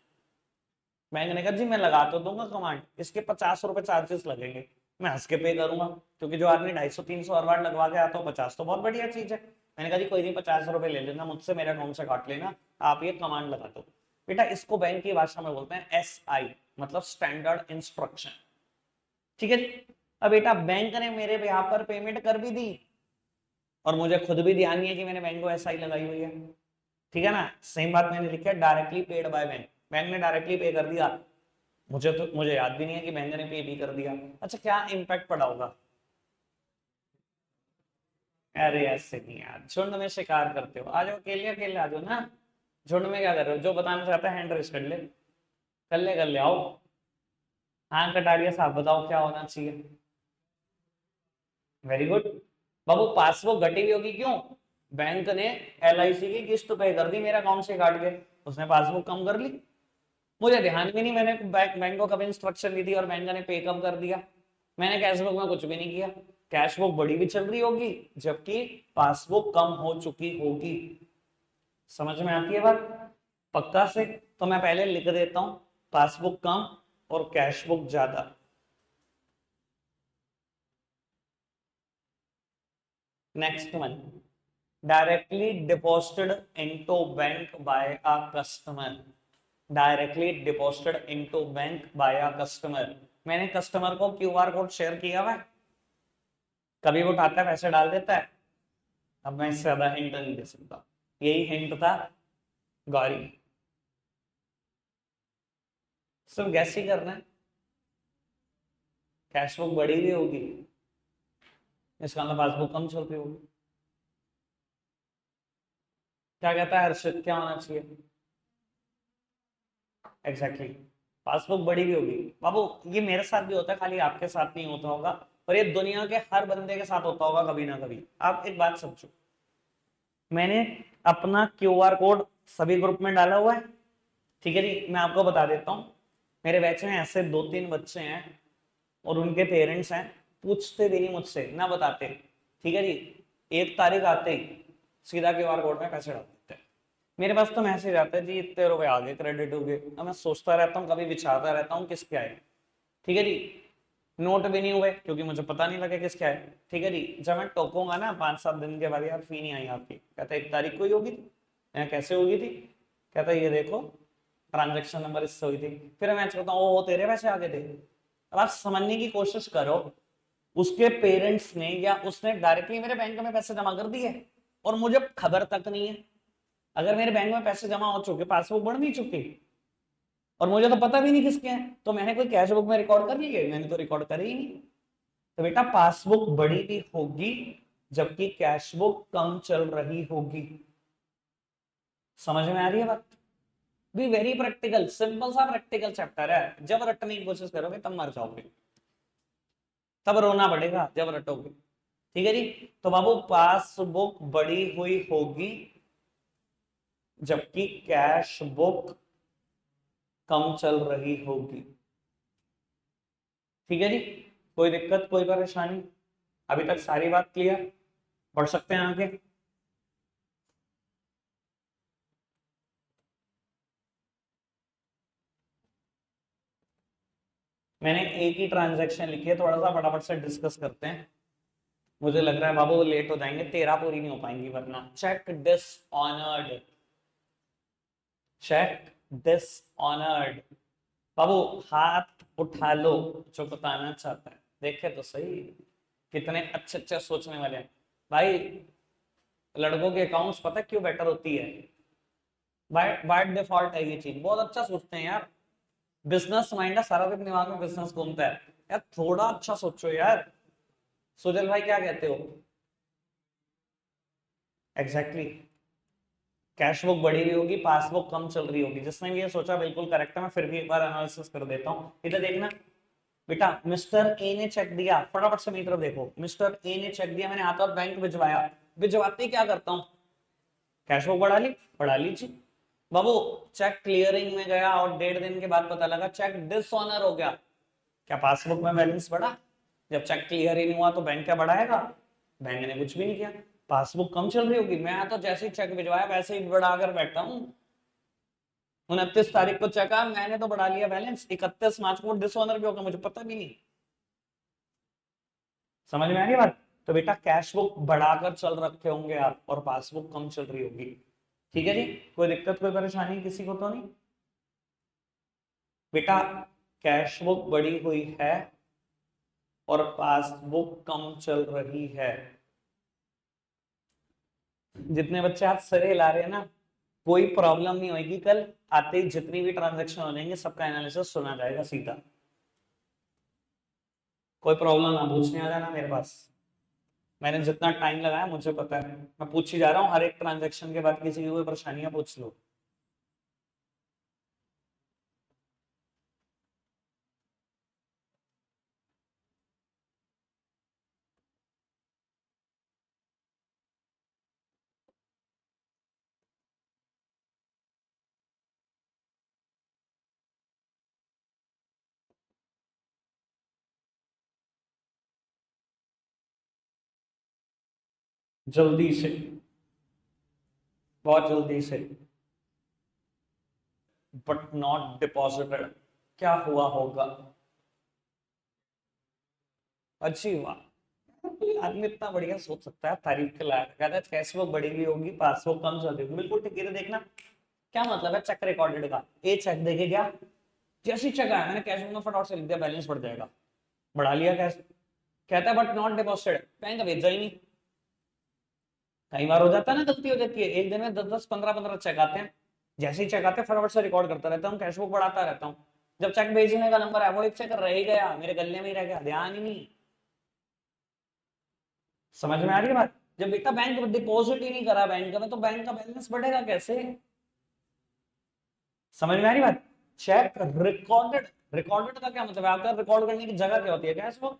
बैंक ने कहा जी मैं लगा तो दूंगा कमांड, इसके 50 रुपए चार्जेस लगेंगे, मैं हंस के पे करूंगा, क्योंकि जो आदमी 250-300 हर बार लगवा के आता हो, 50 तो बहुत बढ़िया चीज है। मैंने कहा जी कोई नहीं, 50 रुपए ले लेना मुझसे, मेरे अकाउंट से काट लेना, आप ये कमांड लगा दो। बेटा इसको बैंक की भाषा में बोलते हैं एसआई, मतलब स्टैंडर्ड इंस्ट्रक्शन, ठीक है। अब बेटा बैंक ने मेरे यहाँ पर पेमेंट कर भी दी, और मुझे खुद भी ध्यान नहीं है कि मैंने बैंक को एसआई लगाई हुई है, ठीक है ना। सेम बात मैंने लिखा है directly paid by bank, bank ने डायरेक्टली पे कर दिया, मुझे याद भी नहीं है कि बैंक ने पे भी कर दिया। अच्छा क्या इम्पैक्ट पड़ा होगा, अरे ऐसे नहीं यार, झुंड में शिकार करते हो, आ जाओ अकेले अकेले आ जाओ ना, झुंड में क्या कर रहे हो, जो बताना चाहता है हैंड रेस कर ले, कर ले आओ। हाँ कटारिया साहब बताओ क्या होना चाहिए। Very good. बाबू पासबुक घटी हुई होगी क्यों, बैंक ने एलआईसी की किस्त पे कर दी मेरे अकाउंट से काट के, उसने पासबुक कम कर ली, मुझे ध्यान भी नहीं मैंने बैंक को कब इंस्ट्रक्शन दी थी और बैंक ने पे कब कर दिया। मैंने कैशबुक में कुछ भी नहीं किया, कैशबुक बड़ी भी चल रही होगी जबकि पासबुक कम हो चुकी होगी। समझ में आती है बात, पक्का से। तो मैं पहले लिख देता हूं पासबुक कम और कैशबुक ज्यादा। Next one, directly deposited into bank by a customer, directly deposited into bank by a customer। मैंने कस्टमर को क्यूआर कोड शेयर किया हुआ है, कभी वो उठाता है पैसे डाल देता है। अब मैं इससे ज्यादा हिंट नहीं दे सकता, यही हिंट था गौरी, सिर्फ गैस ही करना है। कैश बुक बढ़ी हुई होगी, इसका मतलब पासबुक कम चल रही होगी। क्या कहता है हर्षित, क्या होना चाहिए? Exactly exactly. पासबुक बड़ी भी होगी बाबू। ये मेरे साथ भी होता है, खाली आपके साथ नहीं होता होगा, पर ये दुनिया के हर बंदे के साथ होता होगा कभी ना कभी। आप एक बात समझो, मैंने अपना क्यूआर कोड सभी ग्रुप में डाला हुआ है, ठीक है जी। मैं आपको बता देता हूँ, मेरे बैच में ऐसे 2-3 बच्चे हैं और उनके पेरेंट्स हैं, पूछते भी नहीं मुझसे, ना बताते, ठीक है जी। 1 तारीख आते ही सीधा क्यूआर कोड में पैसे डाल देते हैं। मेरे पास तो मैसेज आता है जी इतने रुपए आ गए, क्रेडिट हो गए। अब मैं सोचता रहता हूँ, कभी विचारता रहता हूँ किसके आए, ठीक है जी। नोट भी नहीं हुए क्योंकि मुझे पता नहीं लगा किसके आए, ठीक है जी। जब मैं टोकूंगा ना 5-7 दिन के बाद, यार फी नहीं आई आपकी, कहता 1 तारीख को ही होगी थी। मैं कैसे होगी थी? कहता ये देखो ट्रांजेक्शन नंबर इससे हुई थी। फिर मैं कहता हूँ वो तेरे पैसे आ गए थे। अब आप समझने की कोशिश करो, उसके पेरेंट्स ने या उसने डायरेक्टली मेरे बैंक में पैसे जमा कर दिए और मुझे खबर तक नहीं है। अगर मेरे बैंक में पैसे जमा हो चुके, पासबुक बन नहीं चुकी, और मुझे तो पता भी नहीं किसके हैं, तो मैंने कोई कैश बुक में रिकॉर्ड कर ली है? मैंने तो रिकॉर्ड करी ही नहीं। तो बेटा पासबुक बड़ी भी होगी जबकि कैश बुक कम चल रही होगी। समझ में आ रही है बात? भी वेरी प्रैक्टिकल, सिंपल सा प्रैक्टिकल चैप्टर है। जब रटने की कोशिश करोगे तब मर जाओगे, तब रोना पड़ेगा जब रटोगे, ठीक है जी। तो बाबू पासबुक बड़ी हुई होगी जबकि कैश बुक कम चल रही होगी, ठीक है जी। कोई दिक्कत, कोई परेशानी? अभी तक सारी बात क्लियर? बढ़ सकते हैं आगे। मैंने एक ही ट्रांजैक्शन लिखी है, थोड़ा सा फटाफट से डिस्कस करते हैं। मुझे लग रहा है बाबू लेट हो जाएंगे, 13 पूरी नहीं हो पाएंगी वरना। Cheque dishonoured, cheque dishonoured. बाबू हाथ उठा लो जो बताना चाहता है, देखे तो सही कितने अच्छे अच्छे सोचने वाले हैं भाई। लड़कों के अकाउंट्स पता है क्यों बेटर होती है? बाय बाय डिफॉल्ट है ये चीज, बहुत अच्छा सोचते हैं यार। बिजनेस माइंड है, सारा दिन दिमाग में बिजनेस घूमता है। यार थोड़ा अच्छा सोचो यार। सुजल भाई क्या कहते हो? Exactly exactly. कैश बुक बढ़ी हुई होगी, पासबुक कम चल रही होगी। जिसने भी ये सोचा बिल्कुल करेक्ट है। मैं फिर भी एक बार एनालिसिस कर देता हूँ, इधर देखना बेटा। मिस्टर ए ने चेक दिया, फटाफट से मेरी तरफ देखो। मिस्टर ए ने चेक दिया, मैंने हाथों बैंक भिजवाया। भिजवाते ही क्या करता हूँ? कैश बुक बढ़ा ली जी। बाबू चेक क्लियरिंग में गया और 1.5 दिन के बाद पता लगा चेक डिसऑनर हो गया। क्या पासबुक में बैलेंस बढ़ा? जब चेक क्लियर ही नहीं हुआ तो बैंक क्या बढ़ाएगा? बैंक ने कुछ भी नहीं किया। पासबुक कम चल रही होगी, मैं तो जैसे ही चेक भिजवाया वैसे ही बढ़ाकर बैठता हूँ। 29 तारीख को चेक आया, मैंने तो बढ़ा लिया बैलेंस। 31 मार्च को डिसऑनर भी होगा, मुझे पता भी नहीं। समझ में आ रही बात? तो बेटा कैश बुक बढ़ाकर चल रखे होंगे आप और पासबुक कम चल रही होगी, ठीक है जी। कोई दिक्कत, कोई परेशानी किसी को तो नहीं? बेटा कैश बुक बढ़ी हुई है और पासबुक कम चल रही है। जितने बच्चे आप सर हिला रहे हैं ना, कोई प्रॉब्लम नहीं होगी। कल आते ही जितनी भी ट्रांजेक्शन हो जाएंगे सबका एनालिसिस सुना जाएगा सीधा। कोई प्रॉब्लम ना पूछने आ जाना मेरे पास। मैंने जितना टाइम लगाया मुझे पता है, मैं पूछ ही जा रहा हूँ हर एक ट्रांजेक्शन के बाद। किसी की कोई परेशानियां पूछ लो। जल्दी से, बहुत जल्दी से। बट नॉट डिपॉजिटेड, क्या हुआ होगा? अच्छी हुआ। कोई आदमी इतना बढ़िया सोच सकता है, तारीफ के लायक। कहता है कैश बुक बढ़ी हुई होगी, पासबुक कम चल रही होगी। बिल्कुल ठीक है। देखना क्या मतलब है चेक रिकॉर्डेड का। ए चेक देखे क्या, जैसी चेक आया मैंने कैश बुक में फटाफट से लिख दिया, बैलेंस बढ़ जाएगा, बढ़ा लिया कैश। कहता है बट नॉट डिपॉजिटेड, बैंक भेजा ही नहीं। कई बार हो जाता है ना, गलती हो जाती है। एक दिन में 10-10 15-15 चेक आते हैं। जैसे ही चेक आते हैं फटाफट से रिकॉर्ड करता रहता हूँ, कैश बुक बढ़ाता रहता हूँ। जब चेक भेजने का नंबर है वो एक चेक रह ही गया, मेरे गले में ही रह गया, ध्यान ही नहीं। समझ में आ रही है बात? जब बेटा बैंक में डिपॉजिट ही नहीं करा बैंक में, तो बैंक का बैलेंस बढ़ेगा कैसे? समझ में आ रही बात? चेक रिकॉर्डेड, रिकॉर्डेड का क्या मतलब है? आपका रिकॉर्ड करने की जगह क्या होती है? Cash book.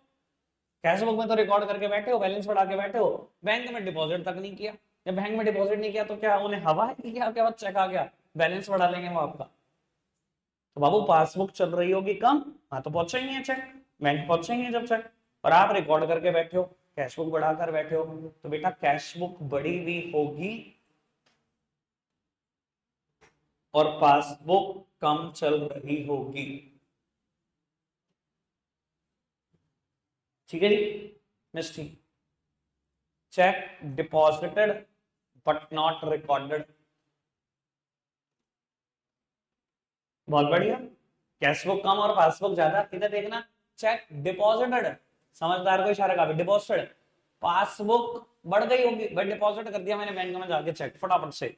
कैश बुक में तो रिकॉर्ड करके बैठे हो, बैलेंस बढ़ा के बैठे हो, बैंक में डिपॉजिट तक नहीं किया। जब बैंक में डिपॉजिट नहीं किया तो क्या उन्हें हवा है कि क्या बात चेक आ गया बैलेंस बढ़ा लेंगे वो आपका? तो बाबू पासबुक चल रही होगी कम, हाँ तो पहुंचेंगे चेक, बैंक पहुंचेंगे जब चेक। और आप रिकॉर्ड करके बैठे हो, कैश बुक बढ़ाकर बैठे हो, तो बेटा कैश बुक बड़ी भी होगी और पासबुक कम चल रही होगी। ठीक है जी Misti? Cheque deposited but not recorded. बहुत बढ़िया। कैश बुक कम और पासबुक ज्यादा, इधर देखना। चेक डिपॉजिटेड, समझदार को इशारा का डिपॉजिटेड, पासबुक बढ़ गई होगी बट डिपॉजिट कर दिया मैंने बैंक में जाके, चेक फटाफट से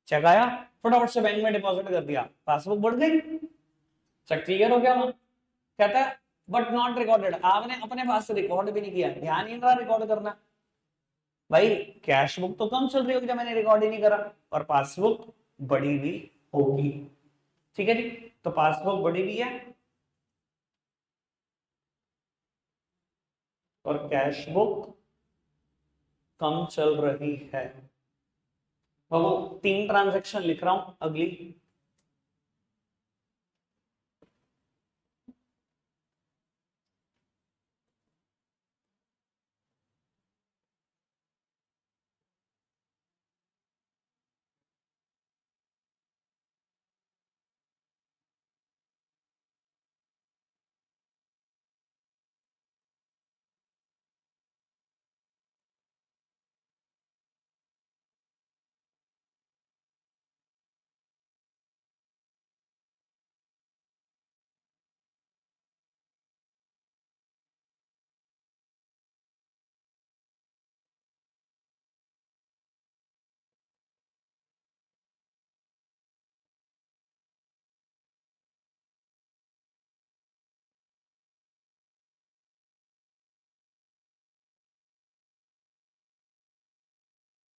चेक आया, फटाफट से बैंक में डिपॉजिट कर दिया, पासबुक बढ़ गई, चेक क्लियर हो गया वहां। कहता है बट नॉट रिकॉर्डेड, आपने अपने पास से रिकॉर्ड भी नहीं किया, ध्यान ही नहीं रहा रिकॉर्ड करना। भाई कैश बुक तो कम चल रही होगी जब मैंने रिकॉर्ड ही नहीं करा, और पासबुक बड़ी भी होगी। ठीक है जी, तो पासबुक बड़ी भी है और कैश बुक कम चल रही है। बाबू 3 ट्रांजैक्शन लिख रहा हूं अगली।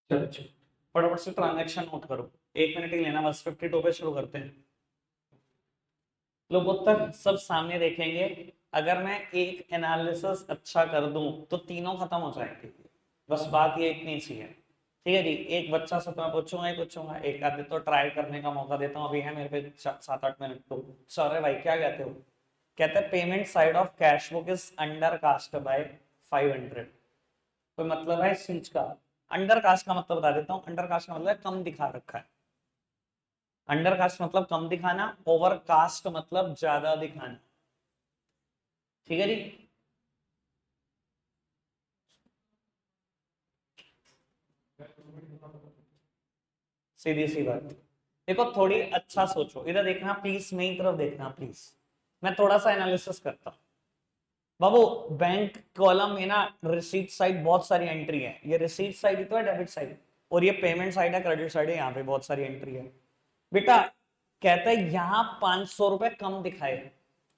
चलो चलो फटाफट से ट्रांजैक्शन नोट करो, 1 मिनट ही लेना बस, 52 पे शुरू करते हैं। लोग उत्तर सब सामने देखेंगे। अगर मैं एक एनालिसिस अच्छा कर दूं तो तीनों खत्म हो जाएंगे, बस बात ये इतनी सी है। ठीक है जी, एक बच्चा से तो मैं पूछूंगा ही पूछूंगा, एक आधे तो ट्राई करने का मौका देता हूँ, अभी है मेरे पे 7-8 मिनट। तो सर भाई क्या कहते हो? कहते हैं payment side of cash book is undercast by 500। कोई मतलब है इस चीज का? अंडर कास्ट का मतलब बता देता हूँ, अंडर कास्ट का मतलब है कम दिखा रखा है। अंडर कास्ट मतलब कम दिखाना, ओवर कास्ट मतलब ज्यादा दिखाना। ठीक है जी? सीधी सी बात। देखो थोड़ी अच्छा सोचो, इधर देखना प्लीज, मेरी तरफ देखना प्लीज। मैं थोड़ा सा एनालिसिस करता हूँ। बाबू बैंक कॉलम में ना रिसीट साइड बहुत सारी एंट्री है, ये रिसीट साइड ही तो है, डेबिट साइड, और ये पेमेंट साइड है, क्रेडिट साइड है, यहाँ पे बहुत सारी एंट्री है। बेटा कहता है यहाँ 500 रुपए कम दिखाए,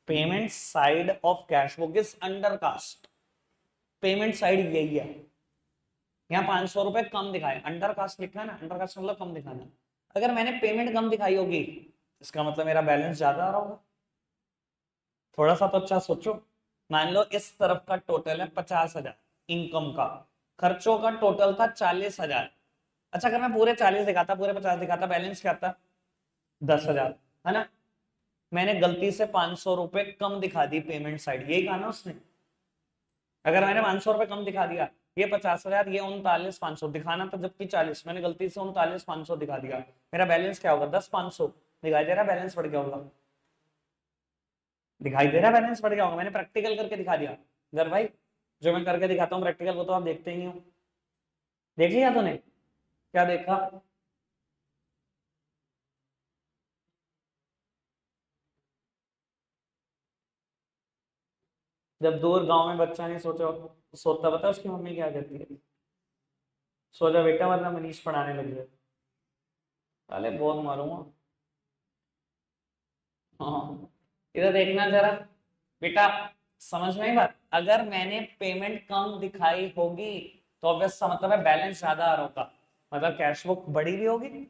payment side of cash book is undercast, payment side यही है, यहाँ 500 रुपए कम दिखाए, अंडर कास्ट लिखा है ना, अंडर कास्ट मतलब कम दिखाना। अगर मैंने पेमेंट कम दिखाई होगी इसका मतलब मेरा बैलेंस ज्यादा आ रहा होगा। थोड़ा सा तो अच्छा सोचो। मान लो इस तरफ का टोटल है 50,000 इनकम का, खर्चों का टोटल था 40,000। अच्छा अगर मैं पूरे 40 दिखाता, पूरे 50 दिखाता, बैलेंस क्या था? 10,000, है ना? मैंने गलती से 500 रुपए कम दिखा दी पेमेंट साइड, यही कहा ना उसने? अगर मैंने 500 रुपए कम दिखा दिया, ये 50,000, ये 39,500 दिखाना था, जबकि 40, मैंने गलती से 39,500 दिखा दिया, मेरा बैलेंस क्या होगा? 10,500 दिखाई दे रहा, बैलेंस बढ़ गया होगा। दिखाई दे रहा बैलेंस बढ़ गया होगा, मैंने प्रैक्टिकल करके दिखा दिया। अगर भाई जो मैं करके दिखाता हूँ प्रैक्टिकल, वो तो आप देखते ही हो। देख लिया तूने? क्या देखा? जब दूर गांव में बच्चा नहीं सोचा सोता, बता उसकी मम्मी क्या कहती है? सो जा बेटा वरना मनीष पढ़ाने लग जाए। अरे बहुत मारूंगा। हाँ, इधर देखना जरा बेटा, समझ में आई बात? अगर मैंने पेमेंट कम दिखाई होगी तो ऑब्वियस सा मतलब है बैलेंस ज्यादा आ रहा होगा, मतलब कैश बुक बड़ी भी होगी।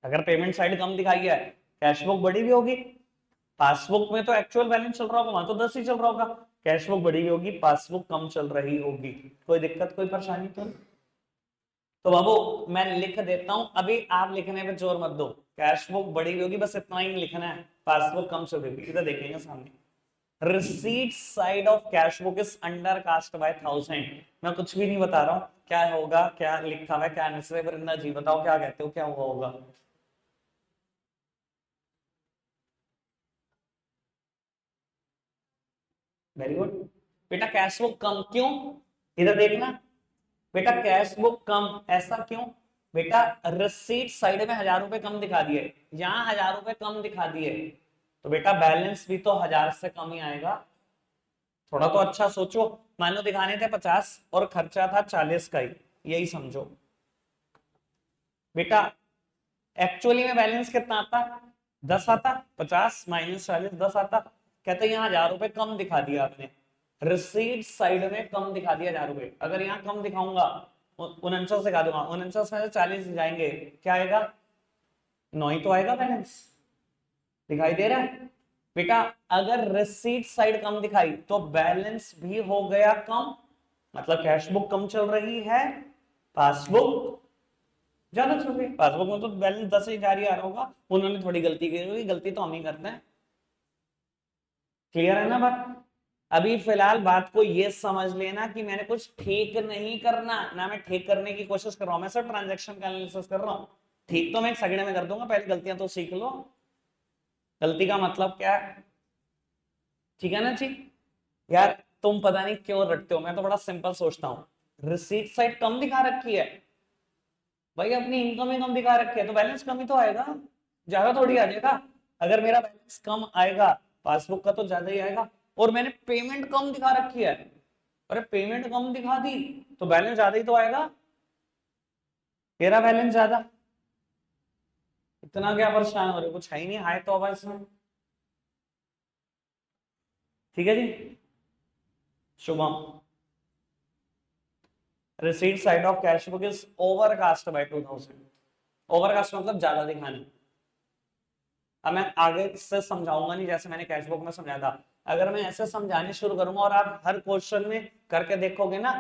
अगर पेमेंट साइड कम दिखाई है, कैश बुक बड़ी भी होगी। पासबुक में तो एक्चुअल बैलेंस चल रहा होगा, वहां तो 10 ही चल रहा होगा। कैश बुक बड़ी भी होगी, पासबुक कम चल रही होगी। कोई दिक्कत कोई परेशानी तो नहीं? तो बाबू मैं लिख देता हूं, अभी आप लिखने पे जोर मत दो। कैश बुक बड़ी भी होगी, बस इतना ही लिखना है। पासबुक कम चल रही होगी, इधर देखेंगे सामने। Receipt side of cash book is undercast by 1000। मैं कुछ भी नहीं बता रहा हूं, क्या होगा, क्या लिखा हुआ है, क्या आंसर है। वृंदा जी बताओ क्या कहते हो, क्या हुआ होगा? Very good. बेटा कैश बुक कम क्यों? इधर देखना। बेटा कैश बुक कम ऐसा क्यों? बेटा रिसीट साइड में 1000 रुपए कम दिखा दिए, यहां 1000 रुपए कम दिखा दिए, तो बेटा बैलेंस भी तो 1000 से कम ही आएगा। थोड़ा तो अच्छा सोचो। मान लो दिखाने थे 50 और खर्चा था 40 का ही, यही समझो। बेटा एक्चुअली में बैलेंस कितना आता? 10 आता। 50 माइनस 40 10 आता। कहते हैं यहाँ 1000 रुपए कम दिखा दिया आपने, रिसीट साइड में कम दिखा दिया 1000 रुपए। अगर यहाँ कम दिखाऊंगा 49 दिखा दूंगा, 49 में से 40 जाएंगे, क्या आएगा? 9 ही तो आएगा बैलेंस। दिखाई दे रहा है? बेटा अगर रिसीट साइड कम दिखाई तो बैलेंस भी हो गया कम, मतलब कैश बुक कम चल रही है, पासबुक ज्यादा चल रही है। पासबुक में तो बैलेंस 10 ही जारी आ रहा होगा, उन्होंने थोड़ी गलती की होगी, गलती तो हम ही करते हैं। क्लियर है ना बात? अभी फिलहाल बात को ये समझ लेना कि मैंने कुछ ठीक नहीं करना ना, मैं ठीक करने की कोशिश कर रहा हूं, मैं सिर्फ ट्रांजैक्शन का एनालिसिस कर रहा हूं। ठीक तो मैं एक सेकंड में कर दूंगा, पहले गलतियां तो सीख लो। गलती का मतलब क्या है? ठीक है ना जी? यार तुम पता नहीं क्यों रटते हो, मैं तो बड़ा सिंपल सोचता हूँ। रिसीट साइड कम दिखा रखी है, भाई अपनी इनकम ही कम दिखा रखी है, तो बैलेंस कम ही तो आएगा, ज्यादा थोड़ी आ जाएगा। अगर मेरा बैलेंस कम आएगा, पासबुक का तो ज्यादा ही आएगा। और मैंने पेमेंट कम दिखा रखी है, अरे पेमेंट कम दिखा दी तो बैलेंस ज्यादा ही तो आएगा। तेरा बैलेंस ज्यादा, इतना क्या परेशान हो रहे हो? कुछ है ही नहीं, हाय तो अब इसमें। ठीक है जी। Shubham, receipt side of cash book is overcast by 2000। Overcast मतलब ज्यादा दिखाना। अब मैं आगे से समझाऊंगा नहीं, जैसे मैंने कैश बुक में समझाया था। अगर मैं ऐसे समझाने शुरू करूंगा और आप हर क्वेश्चन में करके देखोगे ना,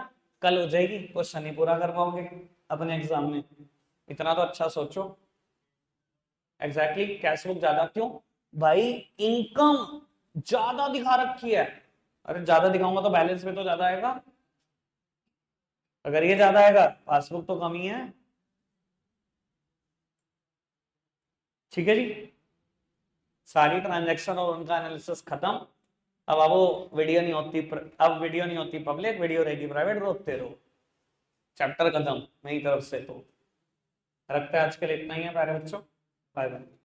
कल हो जाएगी, क्वेश्चन नहीं पूरा कर पाओगे अपने एग्जाम में। इतना तो अच्छा सोचो। एग्जैक्टली कैश बुक ज्यादा क्यों? भाई इनकम ज्यादा दिखा रखी है, अरे ज्यादा दिखाऊंगा तो बैलेंस में तो ज्यादा आएगा। अगर ये ज्यादा आएगा, पासबुक तो कम ही है। ठीक है जी। सारी ट्रांजैक्शन और उनका एनालिसिस खत्म। अब वो वीडियो नहीं होती अब वीडियो नहीं होती पब्लिक, वीडियो रहेगी प्राइवेट, रोकते रहो। चैप्टर खत्म मेरी तरफ से तो। रखते हैं आज के लिए इतना ही है प्यारे बच्चों। Bye bye.